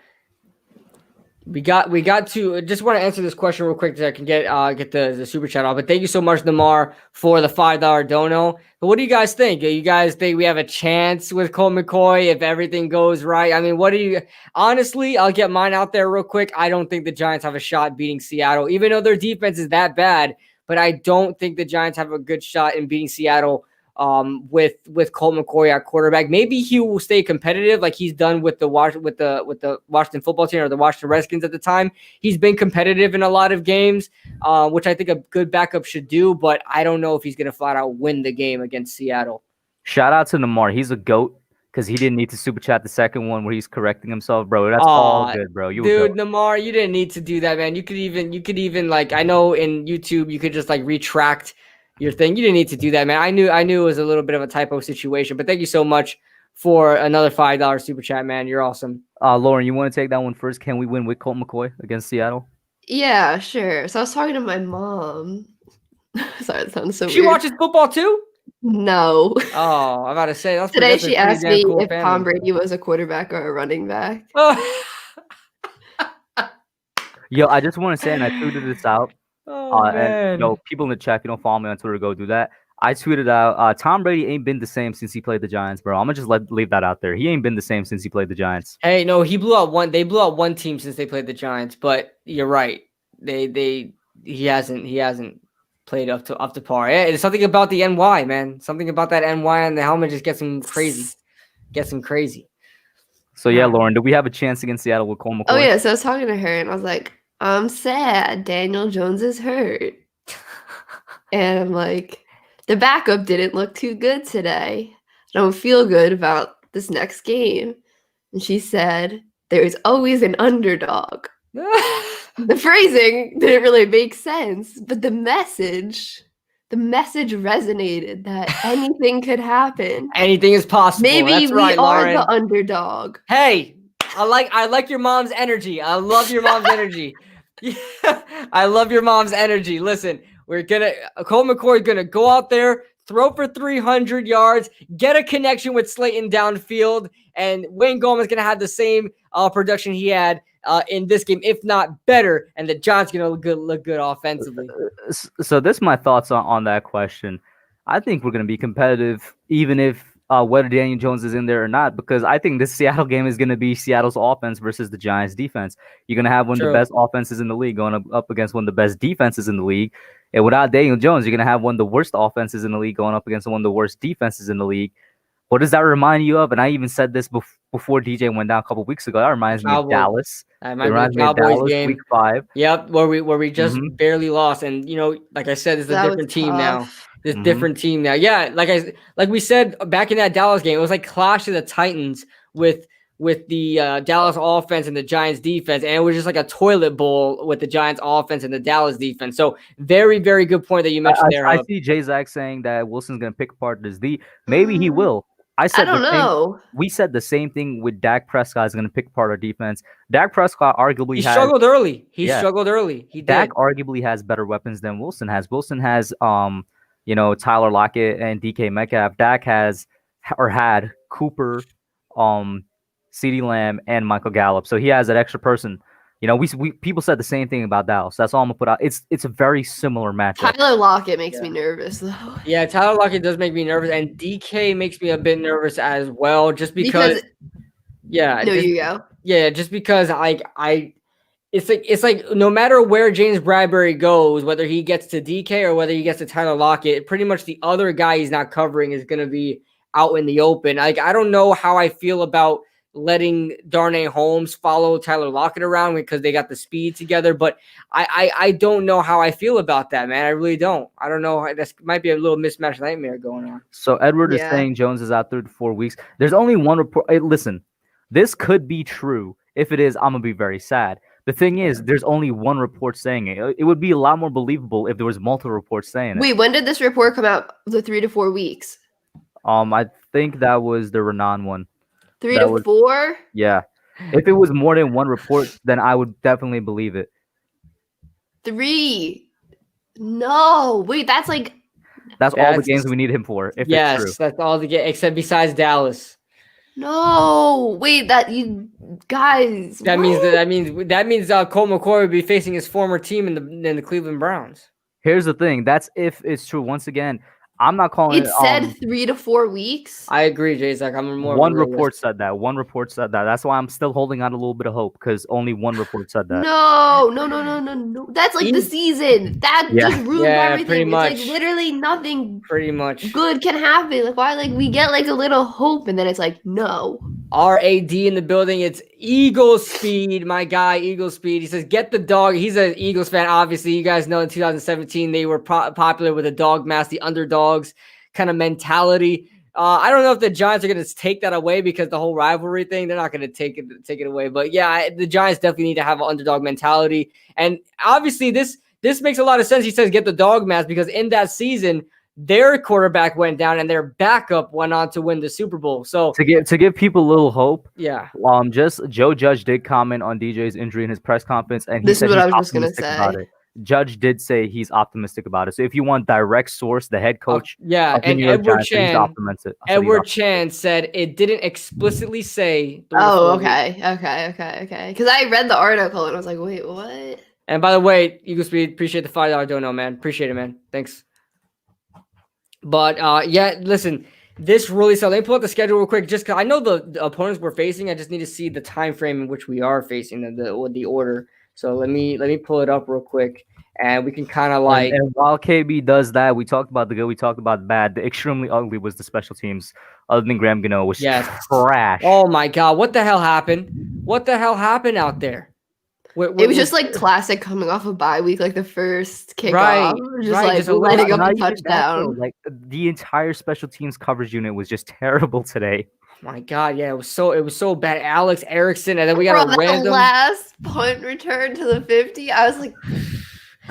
we got to just want to answer this question real quick so I can get the super chat off. But thank you so much, Namar, for the $5 dono. But what do you guys think? You guys think we have a chance with Colt McCoy if everything goes right? I mean, what do you honestly? I'll get mine out there real quick. I don't think the Giants have a shot beating Seattle, even though their defense is that bad. But I don't think the Giants have a good shot in beating Seattle with Colt McCoy at quarterback. Maybe he will stay competitive like he's done with the Washington football team or the Washington Redskins at the time. He's been competitive in a lot of games, which I think a good backup should do, but I don't know if he's going to flat out win the game against Seattle. Shout out to Namar. He's a GOAT because he didn't need to super chat the second one where he's correcting himself, bro. That's all good, bro. Dude, Namar, you didn't need to do that, man. You could even like, I know in YouTube you could just like retract your thing. You didn't need to do that, man. I knew it was a little bit of a typo situation, but thank you so much for another $5 super chat, man. You're awesome. Lauren, you want to take that one first? Can we win with Colt McCoy against Seattle? Yeah, sure. So I was talking to my mom. Sorry, that sounds so weird. She watches football too? No. Oh, I'm about to say that's Today that's a she pretty asked damn me cool if family. Tom Brady was a quarterback or a running back. Yo, I just want to say, and I tweeted this out. Man. And people in the chat, if you don't follow me on Twitter, go do that. I tweeted out, Tom Brady ain't been the same since he played the Giants, bro. I'm gonna just leave that out there. He ain't been the same since he played the Giants. Hey, no, they blew out one team since they played the Giants, but you're right. He hasn't played up to par. It's something about the NY, man. Something about that NY on the helmet just gets him crazy. So yeah, Lauren, do we have a chance against Seattle with Colt McCoy? Oh yeah, so I was talking to her and I was like, I'm sad. Daniel Jones is hurt. And I'm like, the backup didn't look too good today. I don't feel good about this next game. And she said, there's always an underdog. The phrasing didn't really make sense, but the message resonated that anything could happen. Anything is possible. Maybe That's we right, are Lauren. the underdog. Hey, I like your mom's energy. I love your mom's energy. I love your mom's energy. Listen, Colt McCoy is gonna go out there, throw for 300 yards, get a connection with Slayton downfield, and Wayne Gallman is gonna have the same production he had in this game, if not better. And the Giants gonna look good offensively. So this is my thoughts on that question. I think we're gonna be competitive, even if whether Daniel Jones is in there or not, because I think this Seattle game is going to be Seattle's offense versus the Giants' defense. You're going to have one of the best offenses in the league going up against one of the best defenses in the league. And without Daniel Jones, you're going to have one of the worst offenses in the league going up against one of the worst defenses in the league. What does that remind you of? And I even said this before DJ went down a couple weeks ago. That reminds me of Dallas. It reminds me of Cowboys game. Week 5. Yep, where we just barely lost. And, like I said, it's a different team now. This different team now. Yeah, like we said back in that Dallas game, it was like Clash of the Titans with the Dallas offense and the Giants defense, and it was just like a toilet bowl with the Giants offense and the Dallas defense. So very, very good point that you mentioned there. I see Jay Zach saying that Wilson's going to pick apart this D. Maybe he will. I said don't know. We said the same thing with Dak Prescott is going to pick apart our defense. Dak Prescott arguably He has struggled early. He Yeah. struggled early. He Dak did. arguably has better weapons than Wilson has. Wilson has Tyler Lockett and DK Metcalf. Dak has or had Cooper, CeeDee Lamb, and Michael Gallup. So he has that extra person. You know, we people said the same thing about Dallas. That's all I'm gonna put out. It's a very similar matchup. Tyler Lockett makes me nervous though. Yeah, Tyler Lockett does make me nervous, and DK makes me a bit nervous as well, just because yeah, no, just, you go. Yeah, just because it's like no matter where James Bradbury goes, whether he gets to DK or whether he gets to Tyler Lockett, pretty much the other guy he's not covering is gonna be out in the open. Like, I don't know how I feel about letting Darnay Holmes follow Tyler Lockett around because they got the speed together, but I don't know how I feel about that, man. I really don't. I don't know. That might be a little mismatch nightmare going on. So Edward is saying Jones is out 3 to 4 weeks. There's only one report. Hey, listen, this could be true. If it is, I'm gonna be very sad. The thing is, there's only one report saying it. It would be a lot more believable if there was multiple reports saying it. Wait, when did this report come out? The 3 to 4 weeks. I think that was the Renan one. 3 to 4? Yeah. If it was more than one report, then I would definitely believe it. 3. No. Wait, that's all the games we need him for. If it's true. That's all the games, except besides Dallas. No. Wait, you guys. That means Colt McCoy would be facing his former team in the Cleveland Browns. Here's the thing. That's if it's true. Once again, I'm not calling it. It said 3 to 4 weeks. I agree, Jay. Like, I'm more. One report said that. That's why I'm still holding out a little bit of hope because only one report said that. No. That's like the season. That just ruined everything. Pretty much. It's like literally nothing. Pretty much good can happen. Like, why? Like, we get like a little hope, and then it's like no. RAD in the building. It's Eagles speed, my guy. Eagles speed. He says, "Get the dog." He's an Eagles fan. Obviously, you guys know in 2017 they were popular with the dog mask, the underdogs kind of mentality. I don't know if the Giants are going to take that away because the whole rivalry thing. They're not going to take it away. But yeah, the Giants definitely need to have an underdog mentality. And obviously, this makes a lot of sense. He says, "Get the dog mask," because in that season, their quarterback went down and their backup went on to win the Super Bowl. So to give people a little hope, just Joe Judge did comment on DJ's injury in his press conference, and this is what I was just gonna say about it. Judge did say he's optimistic about it. So if you want direct source, the head coach, and Edward Chan said it didn't explicitly say. Okay. Because I read the article and I was like, wait, what? And by the way, Eagle Speed, appreciate the $5 dono, man. Appreciate it, man. Thanks. But listen, this really so. Let me pull up the schedule real quick, just because I know the opponents we're facing. I just need to see the time frame in which we are facing the order. So let me pull it up real quick, and we can kind of like. And while KB does that, we talked about the good, we talked about the bad. The extremely ugly was the special teams. Other than Graham Gano, was trash. Oh my God! What the hell happened? What the hell happened out there? It was just like classic coming off a bye week, like the first kickoff, just letting up a touchdown. Like the entire special teams coverage unit was just terrible today. My God, yeah, it was so bad. Alex Erickson, and then we got a random last punt return to the 50. I was like,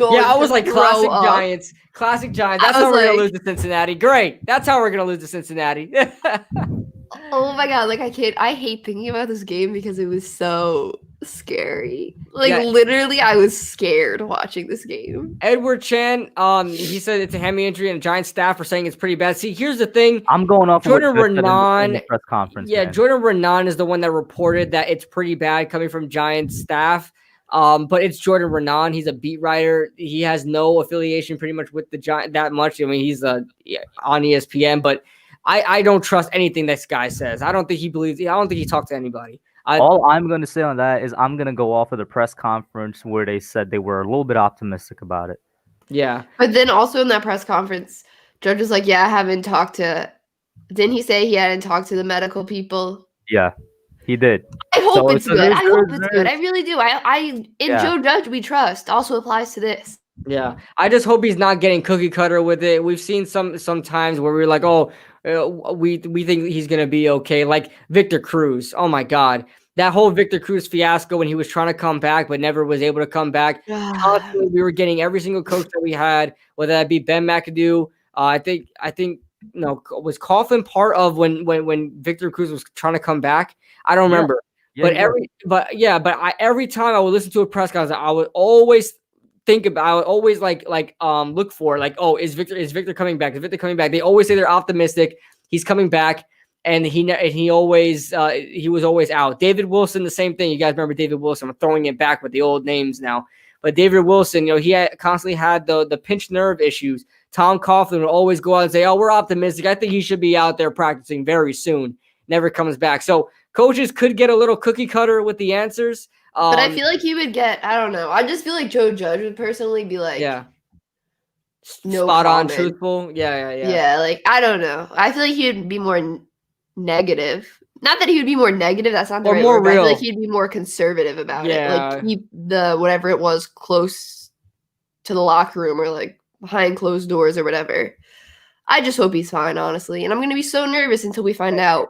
I was like, classic Giants. That's how we're gonna lose to Cincinnati. Great, that's how we're gonna lose to Cincinnati. Oh my God, like I hate thinking about this game because it was so scary. Literally, I was scared watching this game. Edward Chan, he said it's a hammy injury, and Giants staff are saying it's pretty bad. See, here's the thing. I'm going off Jordan Renan in the press conference. Yeah, man. Jordan Renan is the one that reported that it's pretty bad coming from Giants staff. But it's Jordan Renan. He's a beat writer. He has no affiliation pretty much with the Giants that much. I mean, he's on ESPN, but I don't trust anything this guy says. I don't think he talked to anybody. All I'm going to say on that is I'm going to go off of the press conference where they said they were a little bit optimistic about it. Yeah. But then also in that press conference, Judge was like, I haven't talked to – didn't he say he hadn't talked to the medical people? Yeah, he did. I hope it's good. I hope it's good. I really do. Joe Judge we trust also applies to this. Yeah. I just hope he's not getting cookie cutter with it. We've seen some times where we're like, we think he's going to be okay. Like Victor Cruz. Oh my God. That whole Victor Cruz fiasco when he was trying to come back, but never was able to come back. We were getting every single coach that we had, whether that be Ben McAdoo. I think was Coughlin part of when Victor Cruz was trying to come back? I don't remember. Yeah, But every time I would listen to a press conference, I would always think about, I would always look for oh, is Victor coming back? Is Victor coming back? They always say they're optimistic. He's coming back. And he was always out. David Wilson, the same thing. You guys remember David Wilson? I'm throwing it back with the old names now. But David Wilson, he constantly had the pinched nerve issues. Tom Coughlin would always go out and say, "Oh, we're optimistic. I think he should be out there practicing very soon." Never comes back. So coaches could get a little cookie cutter with the answers. But I feel like he would get, I don't know. I just feel like Joe Judge would personally be like, no spot comment. on, truthful. Yeah. Yeah, I don't know. I feel like he would be more negative. Not that he would be more negative. That's not the right word. I feel like he'd be more conservative about it. Like keep the whatever it was close to the locker room or behind closed doors or whatever. I just hope he's fine, honestly. And I'm gonna be so nervous until we find out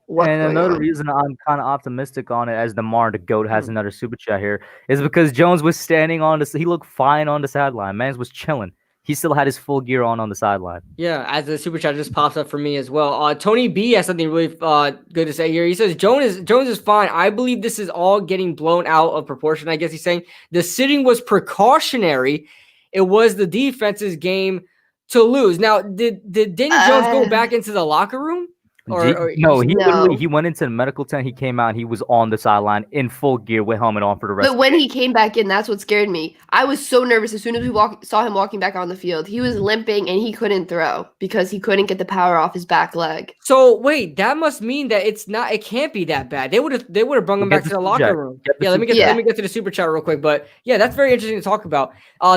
what's going on. And another reason I'm kind of optimistic on it, as DeMar the GOAT has another super chat here, is because Jones was standing on he looked fine on the sideline. Mans was chilling. He still had his full gear on the sideline. Yeah, as the super chat just pops up for me as well. Tony B has something really good to say here. He says, Jones is fine. I believe this is all getting blown out of proportion. I guess he's saying the sitting was precautionary. It was the defense's game to lose. Now, did Daniel Jones go back into the locker room? No, he went into the medical tent. He came out and he was on the sideline in full gear with helmet on for the rest. But when he came back in, that's what scared me. I was so nervous as soon as we saw him walking back on the field. He was limping and he couldn't throw because he couldn't get the power off his back leg. So wait, that must mean that it can't be that bad. They would have brought him back to the locker room. Let me get to the super chat real quick. But yeah, that's very interesting to talk about.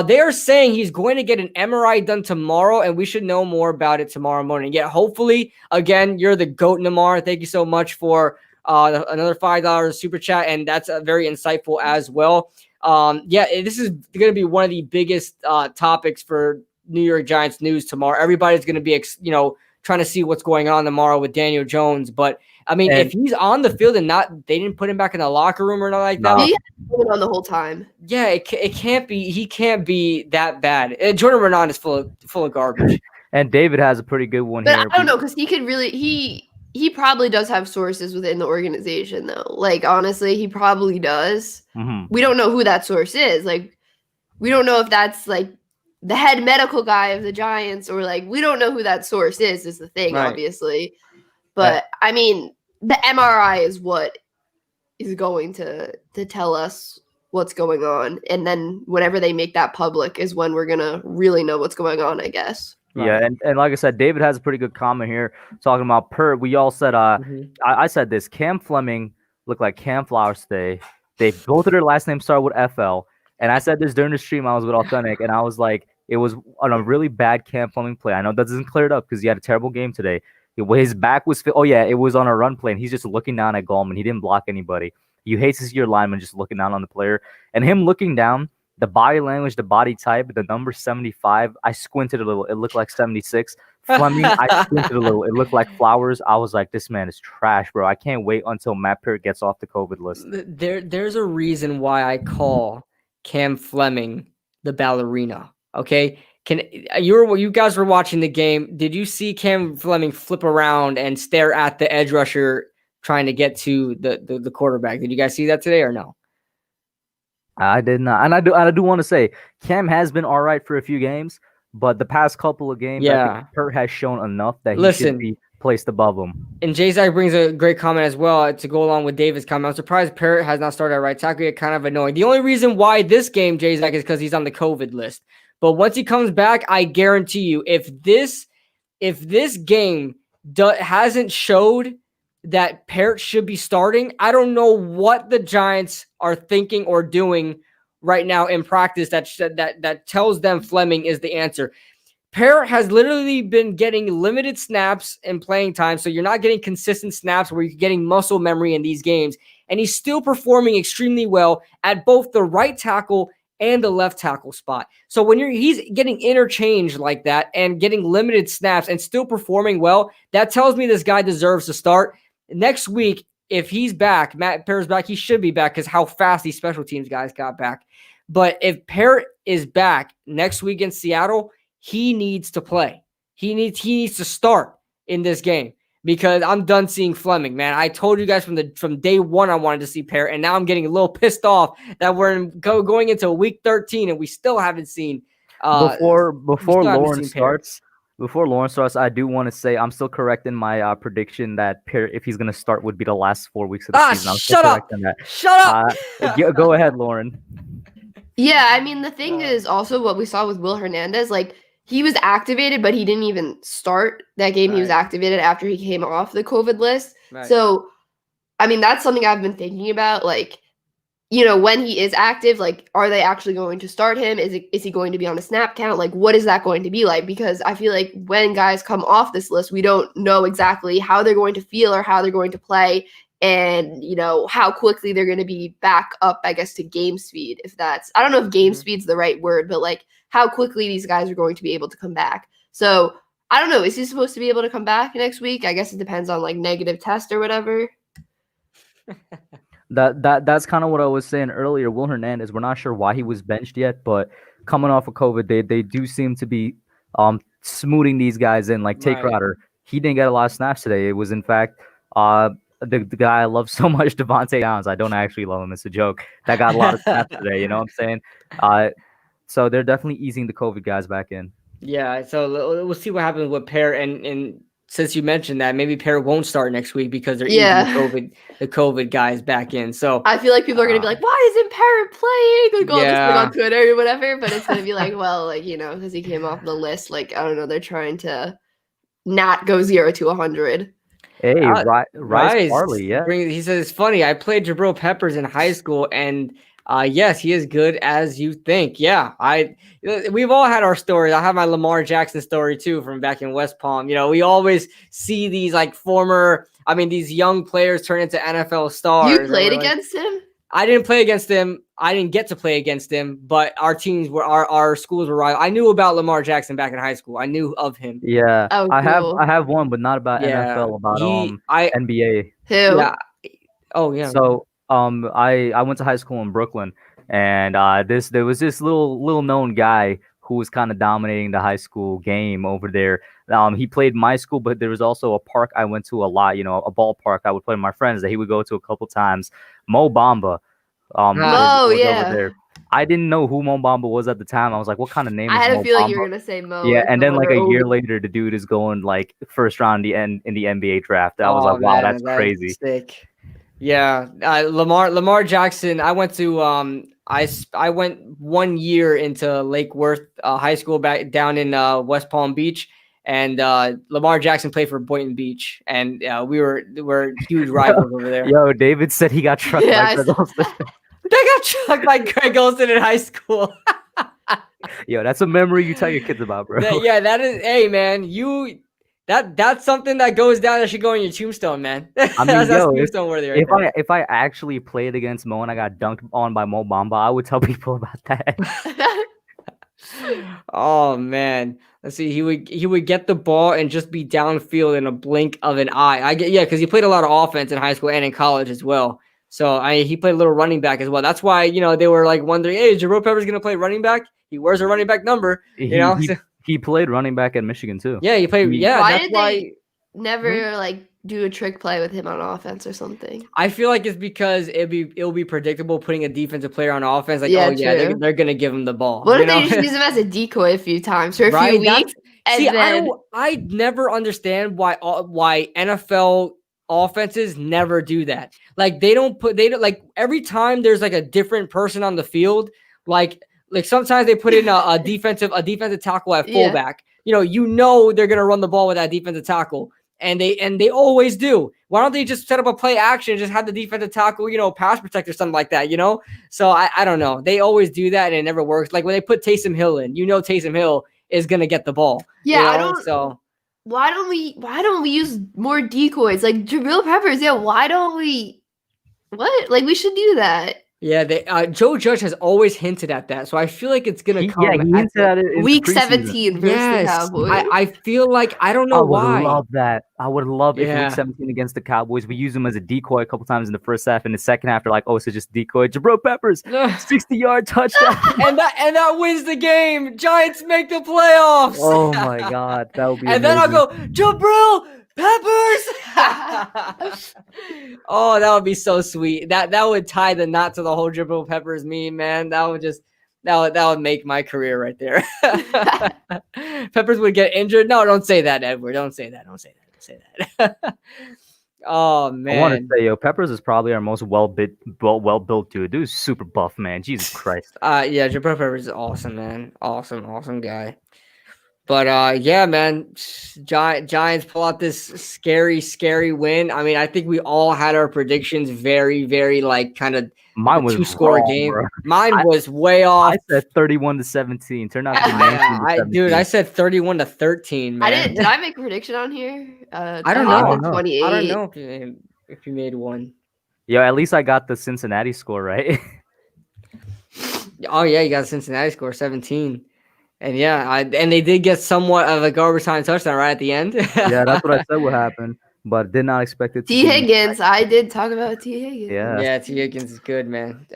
They are saying he's going to get an MRI done tomorrow, and we should know more about it tomorrow morning. Yeah, hopefully, again, you're the GOAT, Namar. Thank you so much for another $5 super chat, and that's very insightful as well. This is going to be one of the biggest topics for New York Giants news tomorrow. Everybody's going to be, trying to see what's going on tomorrow with Daniel Jones. But I mean, if he's on the field and they didn't put him back in the locker room or nothing like that, he had on the whole time. Yeah, it can't be. He can't be that bad. Jordan Renan is full of garbage. And David has a pretty good one but here. I don't know, because he could really he probably does have sources within the organization, though. Honestly, he probably does. Mm-hmm. We don't know who that source is. We don't know if that's the head medical guy of the Giants, or we don't know who that source is the thing, right. Obviously. But I mean, the MRI is what is going to tell us what's going on. And then whenever they make that public is when we're going to really know what's going on, I guess. Right. Yeah, and like I said, David has a pretty good comment here talking about Pert. We all said, I said this, Cam Fleming looked like Cam Flowers today. They both of their last names start with FL. And I said this during the stream. I was with Authentic, and I was like, it was on a really bad Cam Fleming play. I know that doesn't clear it up because he had a terrible game today. His back was, it was on a run play, and he's just looking down at Gallman. He didn't block anybody. You hate to see your lineman just looking down on the player. And him looking down, the body language, the body type, the number 75, I squinted a little. It looked like 76. Fleming, I squinted a little. It looked like Flowers. I was like, this man is trash, bro. I can't wait until Matt Peart gets off the COVID list. There's a reason why I call Cam Fleming the ballerina, okay? You guys were watching the game. Did you see Cam Fleming flip around and stare at the edge rusher trying to get to the quarterback? Did you guys see that today or no? I did not. And I do want to say Cam has been all right for a few games, but the past couple of games, I think Pert has shown enough that he should be placed above him. And Jay-Zach brings a great comment as well to go along with David's comment. I'm surprised Parrott has not started at right tackle yet. Kind of annoying. The only reason why this game, Jay-Zach, is because he's on the COVID list. But once he comes back, I guarantee you, if this game hasn't showed that Parrott should be starting, I don't know what the Giants are thinking or doing right now in practice that tells them Fleming is the answer. Parrott has literally been getting limited snaps and playing time, so you're not getting consistent snaps where you're getting muscle memory in these games, and he's still performing extremely well at both the right tackle and the left tackle spot. So when he's getting interchanged like that and getting limited snaps and still performing well, that tells me this guy deserves to start. Next week, if he's back, Matt Parrott's back, he should be back because how fast these special teams guys got back. But if Parrott is back next week in Seattle, he needs to play. He needs to start in this game because I'm done seeing Fleming, man. I told you guys from day one I wanted to see Parrott, and now I'm getting a little pissed off that we're going into week 13 and we still haven't seen Before Lauren Parrott. starts. Before Lauren starts, I do want to say I'm still correct in my prediction that Parrott, if he's going to start, would be the last 4 weeks of the season. I'm still correct in that. Shut up! Go ahead, Lauren. Yeah, I mean, the thing is also what we saw with Will Hernandez. Like, he was activated, but he didn't even start that game. Right. He was activated after he came off the COVID list. Right. So, I mean, that's something I've been thinking about. Like, you know, when he is active, like, are they actually going to start him? Is he going to be on a snap count? Like, what is that going to be like? Because I feel like when guys come off this list, we don't know exactly how they're going to feel or how they're going to play, and, you know, how quickly they're going to be back up, I guess, to game speed. If that's, I don't know if game speed's the right word, but like how quickly these guys are going to be able to come back. So I don't know. Is he supposed to be able to come back next week? I guess it depends on like negative test or whatever. That's kind of what I was saying earlier. Will Hernandez, we're not sure why he was benched yet, but coming off of COVID, they do seem to be smoothing these guys in. Like Tate Crowder, he didn't get a lot of snaps today. It was in fact the guy I love so much, Devontae Downs. I don't actually love him. It's a joke. That got a lot of snaps today. You know what I'm saying? So they're definitely easing the COVID guys back in. Yeah. So we'll see what happens with Parrott, and since you mentioned that, maybe Parrott won't start next week because they're easing the COVID guys back in. So I feel like people are going to be like, why isn't Parrott playing? Like, just on Twitter or whatever. But it's going to be like, well, like, you know, because he came off the list. Like, I don't know. They're trying to not go 0 to 100. Hey, Rice Farley, yeah. He says, it's funny. I played Jabril Peppers in high school, and yes, he is good as you think. Yeah, we've all had our stories. I have my Lamar Jackson story too from back in West Palm. You know, we always see these like these young players turn into NFL stars. You played against him? I didn't play against him. I didn't get to play against him, but our teams were our schools were rival. I knew about Lamar Jackson back in high school. I knew of him. Yeah, cool. I have one, but not about NFL. About NBA. Who? Yeah. Oh yeah. So I went to high school in Brooklyn, and there was this little known guy who was kind of dominating the high school game over there. He played my school, but there was also a park I went to a lot, you know, a ballpark I would play with my friends that he would go to a couple times. Mo Bamba. Was over there. I didn't know who Mo Bamba was at the time. I was like, what kind of name is Mo Bamba? I had a feeling you were going to say Mo. Yeah, and then like a year later, the dude is going like first round in the NBA draft. I was like, wow, that's crazy. Sick. Yeah, Lamar Jackson. I went to I went 1 year into Lake Worth High School back down in West Palm Beach, and Lamar Jackson played for Boynton Beach, and we're huge rivals over there. Yo, David said he got trucked by Greg Olsen. They got trucked by Greg Olsen in high school. Yo, that's a memory you tell your kids about, bro. That is. Hey, man, that's something that goes down. That should go on your tombstone, man. I mean, that's tombstone worthy. Right if I actually played against Mo and I got dunked on by Mo Bamba, I would tell people about that. Oh man, let's see. He would get the ball and just be downfield in a blink of an eye. Because he played a lot of offense in high school and in college as well. So he played a little running back as well. That's why, you know, they were like wondering, hey, is Jabril Peppers gonna play running back? He wears a running back number. He played running back at Michigan too. Yeah, he played. Why did they never like do a trick play with him on offense or something? I feel like it's because it'll be predictable putting a defensive player on offense. Like, they're gonna give him the ball. What if they just use him as a decoy a few times for a few weeks? I never understand why NFL offenses never do that. Like they don't like every time there's like a different person on the field, like sometimes they put in a defensive tackle at fullback. Yeah. You know they're gonna run the ball with that defensive tackle, and they always do. Why don't they just set up a play action and just have the defensive tackle, pass protect or something like that, So I don't know. They always do that and it never works. Like when they put Taysom Hill in, Taysom Hill is gonna get the ball. Yeah, why don't we use more decoys like Jabril Peppers? Yeah, why don't we? What? Like we should do that. Yeah, Joe Judge has always hinted at that, so I feel like it's gonna come. He hinted at it in Week the preseason. 17 versus the Yes, Cowboys. I feel like I don't know I would why. love that. I would love if Yeah. week 17 against the Cowboys, we use him as a decoy a couple times in the first half. In the second half, they're like, oh, it's just decoy. Jabril Peppers, 60-yard touchdown. and that wins the game. Giants make the playoffs. Oh my God, that would be. And amazing. then I'll go Jabril Peppers. Oh, that would be so sweet. That would tie the knot to the whole Jabril Peppers meme, man. That would make my career right there. Peppers would get injured. No, don't say that, Edward. Don't say that. Don't say that. Don't say that. Oh man. I want to say, Peppers is probably our most well built dude. Dude's super buff, man. Jesus Christ. Yeah, Jabril Peppers is awesome, man. Awesome guy. But yeah, man, Giants pull out this scary win. I mean, I think we all had our predictions very, very like kind of mine was 2-score game. Bro. Mine was way off. I said 31-17. Turned out to be 19-17. Dude, I said 31-13. Man, Did I make a prediction on here? I don't know. 28. I don't know if you made one. Yo, at least I got the Cincinnati score right. Oh yeah, you got the Cincinnati score 17. And yeah, and they did get somewhat of a garbage time touchdown right at the end. Yeah, that's what I said would happen, but did not expect it. T. Higgins, I did talk about T. Higgins. Yeah, T. Higgins is good, man.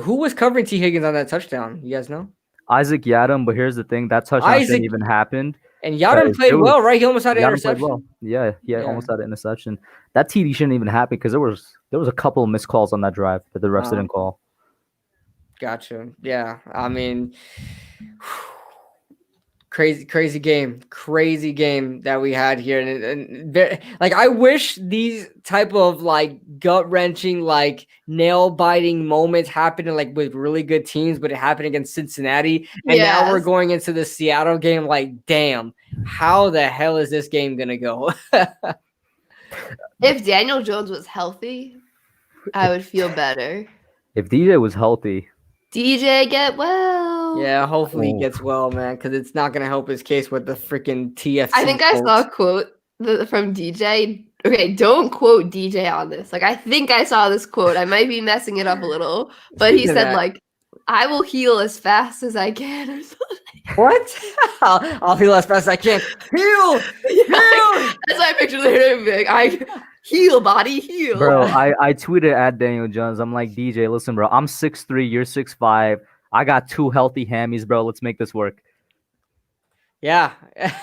Who was covering T. Higgins on that touchdown? You guys know? Isaac Yadam, but here's the thing: that touchdown didn't even happen. And Yadam played well, right? He almost had an interception. Well. Yeah, almost had an interception. That TD shouldn't even happen because there was a couple of missed calls on that drive that the refs didn't call. Gotcha. Yeah, I mean. Crazy game that we had here, and like I wish these type of like gut wrenching, like nail biting moments happened like with really good teams, but it happened against Cincinnati, and now we're going into the Seattle game. Like, damn, how the hell is this game gonna go? If Daniel Jones was healthy, I would feel better. If DJ was healthy. DJ get well. Yeah, hopefully he gets well, man, because it's not going to help his case with the freaking TFC. I think I saw a quote from DJ. Okay, don't quote DJ on this. Like, I think I saw this quote. I might be messing it up a little, but he said, like, I will heal as fast as I can or something. What? I'll heal as fast as I can. Heal! Like, that's why I picture him being like, heal, body, heal. Bro, I tweeted at Daniel Jones. I'm like, DJ, listen, bro, I'm 6'3", you're 6'5". I got 2 healthy hammies, bro. Let's make this work. Yeah.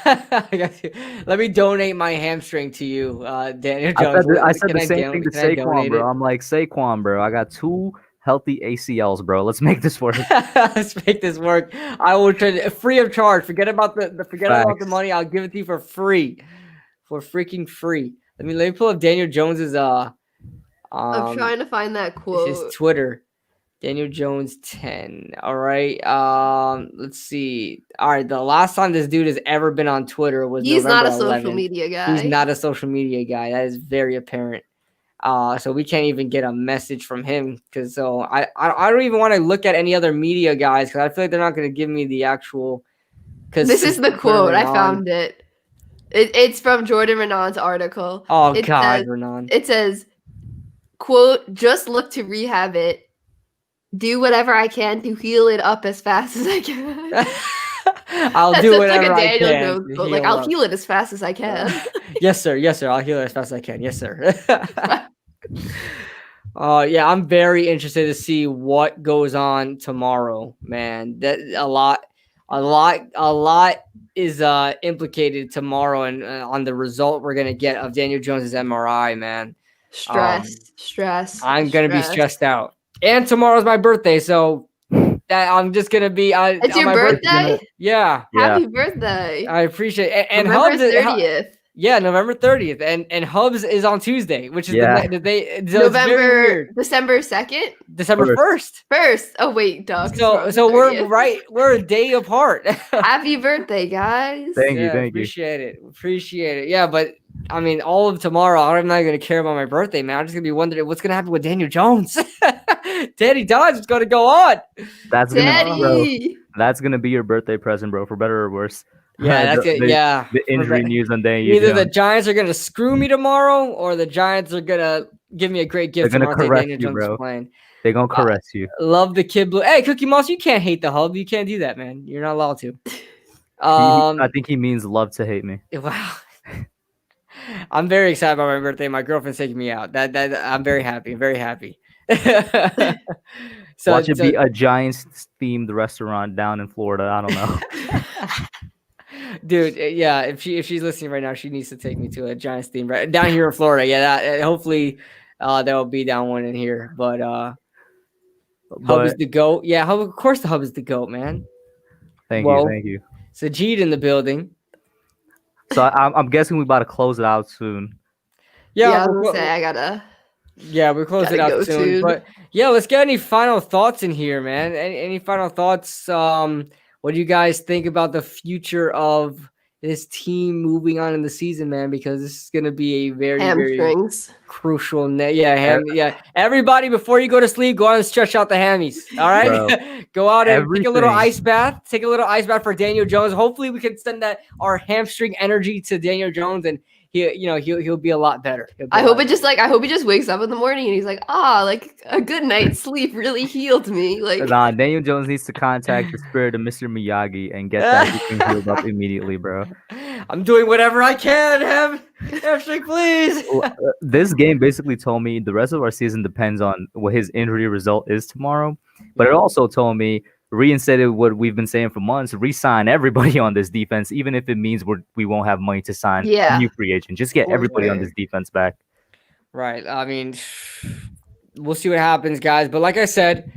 Let me donate my hamstring to you, Daniel Jones. I said the same thing to Saquon, bro. I'm like, Saquon, bro, I got 2 healthy ACLs, bro. Let's make this work. Let's make this work. I will try free of charge. Forget about the money. I'll give it to you for free. For freaking free. Let me pull up Daniel Jones's I'm trying to find that quote. His Twitter. Daniel Jones 10. All right. Let's see. All right. The last time this dude has ever been on Twitter was He's November not a 11th. social media guy. He's not a social media guy. That is very apparent. So we can't even get a message from him because I don't even want to look at any other media guys because I feel like they're not going to give me the actual. This is the quote. I found it. It's from Jordan Renan's article. Oh, God, Renan. It says, quote, just look to rehab it. Do whatever I can to heal it up as fast as I can. I'll do whatever I can. Jones, but like, I'll heal it as fast as I can. Yes, sir. Yes, sir. I'll heal it as fast as I can. Yes, sir. Yeah, I'm very interested to see what goes on tomorrow, man. That a lot is implicated tomorrow and on the result we're gonna get of Daniel Jones's MRI, man. Stress. I'm gonna be stressed out. And tomorrow's my birthday, so that I'm just gonna be. It's your birthday? Yeah. Happy birthday! I appreciate it. And November Hubs 30th. Yeah, November 30th, and Hubs is on Tuesday, which is December 2nd, December 1st. Oh wait, Doug. So we're a day apart. Happy birthday, guys! Thank you. Appreciate it. Yeah, but I mean, all of tomorrow, I'm not gonna care about my birthday, man. I'm just gonna be wondering what's gonna happen with Daniel Jones. Daddy Dodge is gonna go on. That's gonna be your birthday present, bro, for better or worse. Yeah, that's it. Yeah, the injury news on Daniel Either Jones. the Giants are gonna screw me tomorrow, or the Giants are gonna give me a great gift They're gonna tomorrow. caress Daniel you, Jones is bro. playing. They're gonna caress you. Love the kid blue. Hey, Cookie Moss, you can't hate the hub. You can't do that, man. You're not allowed to. I think he means love to hate me. Wow. I'm very excited about my birthday. My girlfriend's taking me out. That I'm very happy. I'm very happy. Watch it be a Giants themed restaurant down in Florida. I don't know. Dude, yeah. If she's listening right now, she needs to take me to a Giants theme right down here in Florida. Yeah, hopefully there will be down one in here. But Hub is the GOAT. Yeah, of course the Hub is the GOAT, man. Thank you. Sajid in the building. So I'm guessing we're about to close it out soon. Yeah, I was gonna say I gotta. Yeah, we're closing out soon. But yeah, let's get any final thoughts in here, man. Any final thoughts? What do you guys think about the future of this team moving on in the season, man? Because this is gonna be a very crucial. Yeah. Everybody, before you go to sleep, go out and stretch out the hammies. All right, go out and take a little ice bath. Take a little ice bath for Daniel Jones. Hopefully, we can send our hamstring energy to Daniel Jones and. He'll be a lot better. I hope he just wakes up in the morning and he's like, like a good night's sleep really healed me. Like, nah, Daniel Jones needs to contact the spirit of Mr. Miyagi and get that thing healed up immediately, bro. I'm doing whatever I can, hamstring, please. This game basically told me the rest of our season depends on what his injury result is tomorrow. But it also told me reinstated what we've been saying for months, re-sign everybody on this defense, even if it means we won't have money to sign a new free agent. Just get everybody on this defense back. Right. I mean, we'll see what happens, guys. But like I said,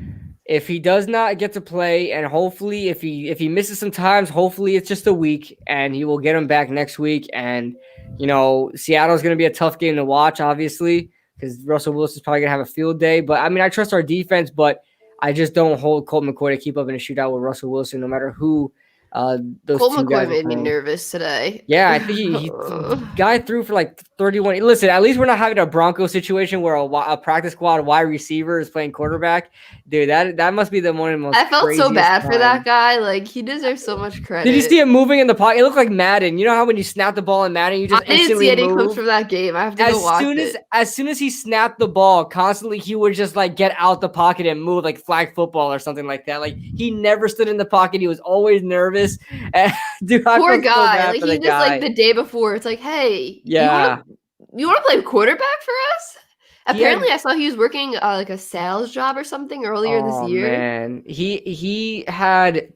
if he does not get to play, and hopefully if he misses some times, hopefully it's just a week, and he will get him back next week. And, Seattle's going to be a tough game to watch, obviously, because Russell Wilson's probably going to have a field day. But, I mean, I trust our defense, but I just don't hold Colt McCoy to keep up in a shootout with Russell Wilson, no matter who those Colt two guys McCoy made me nervous today. Yeah, I think he guy threw for like 31. Listen, at least we're not having a Broncos situation where a practice squad wide receiver is playing quarterback. Dude, that must be the one of the most. I felt so bad for that guy. Like, he deserves so much credit. Did you see him moving in the pocket? It looked like Madden. You know how when you snap the ball in Madden, you just instantly I didn't see any move? clips from that game. I have to go watch it. As soon as he snapped the ball, constantly he would just like get out the pocket and move like flag football or something like that. Like, he never stood in the pocket. He was always nervous. And, dude, poor guy. Like, he just like the day before, it's like, hey, you want to play quarterback for us? Apparently, I saw he was working like a sales job or something earlier this year. Man, he had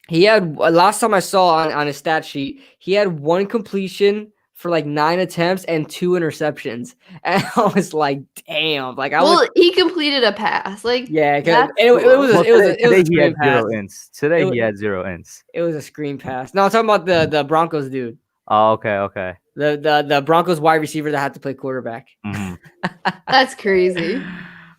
last time I saw on his stat sheet, he had one completion for like 9 attempts and 2 interceptions, and I was like, damn, like he completed a pass, like it was a screen pass. Today he had 0 ints. It was a screen pass. No, I'm talking about the Broncos dude. Oh, okay. The Broncos wide receiver that had to play quarterback. Mm-hmm. That's crazy.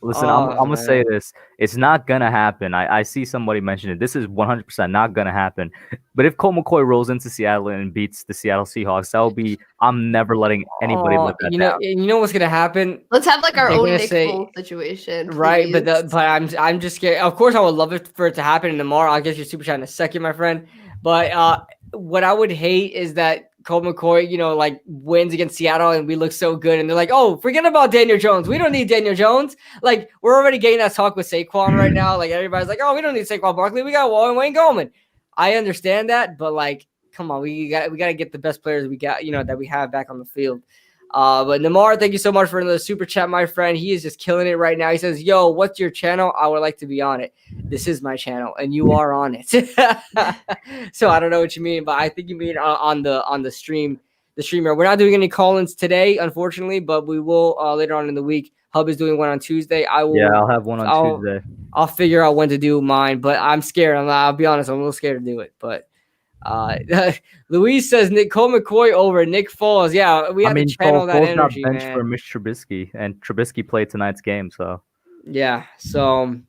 Listen, I'm gonna say this. It's not gonna happen. I see somebody mention it. This is 100% not gonna happen. But if Colt McCoy rolls into Seattle and beats the Seattle Seahawks, that will be. I'm never letting anybody live that down. You know what's gonna happen? Let's have like our own Nick Foles situation, please. Right? But I'm just scared. Of course, I would love it for it to happen tomorrow. I'll get your super chat in a second, my friend. But what I would hate is that Colt McCoy, like wins against Seattle and we look so good. And they're like, oh, forget about Daniel Jones. We don't need Daniel Jones. Like, we're already getting that talk with Saquon right now. Like, everybody's like, oh, we don't need Saquon Barkley. We got Wayne Gallman. I understand that, but like, come on, we got to get the best players we got, that we have back on the field. But Namar, thank you so much for another super chat, my friend. He is just killing it right now. He says, yo, what's your channel? I would like to be on it. This is my channel, and you are on it. So I don't know what you mean, but I think you mean on the stream, the streamer. We're not doing any call-ins today, unfortunately, but we will later on in the week. Hub is doing one on Tuesday. I'll have one on Tuesday. I'll figure out when to do mine, but I'm scared. I'll be honest, I'm a little scared to do it, but Louise says Colt McCoy over Nick Foles. Yeah, we have to channel that energy, bench for Mitch Trubisky, and Trubisky played tonight's game, so yeah. So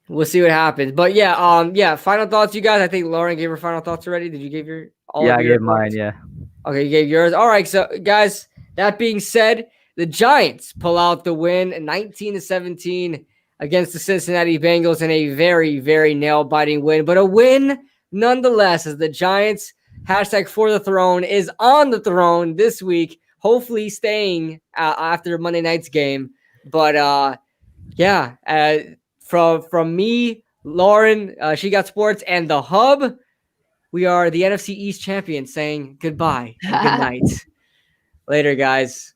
we'll see what happens. But yeah, final thoughts, you guys. I think Lauren gave her final thoughts already. Did you give your I gave mine, yeah. Okay, you gave yours. All right, so guys, that being said, the Giants pull out the win 19-17 against the Cincinnati Bengals in a very, very nail-biting win, but a win nonetheless, as the Giants #for the throne is on the throne this week, hopefully staying after Monday night's game. But from me, Lauren, She Got Sports, and the Hub, we are the NFC East champions saying goodbye and good night. Later, guys.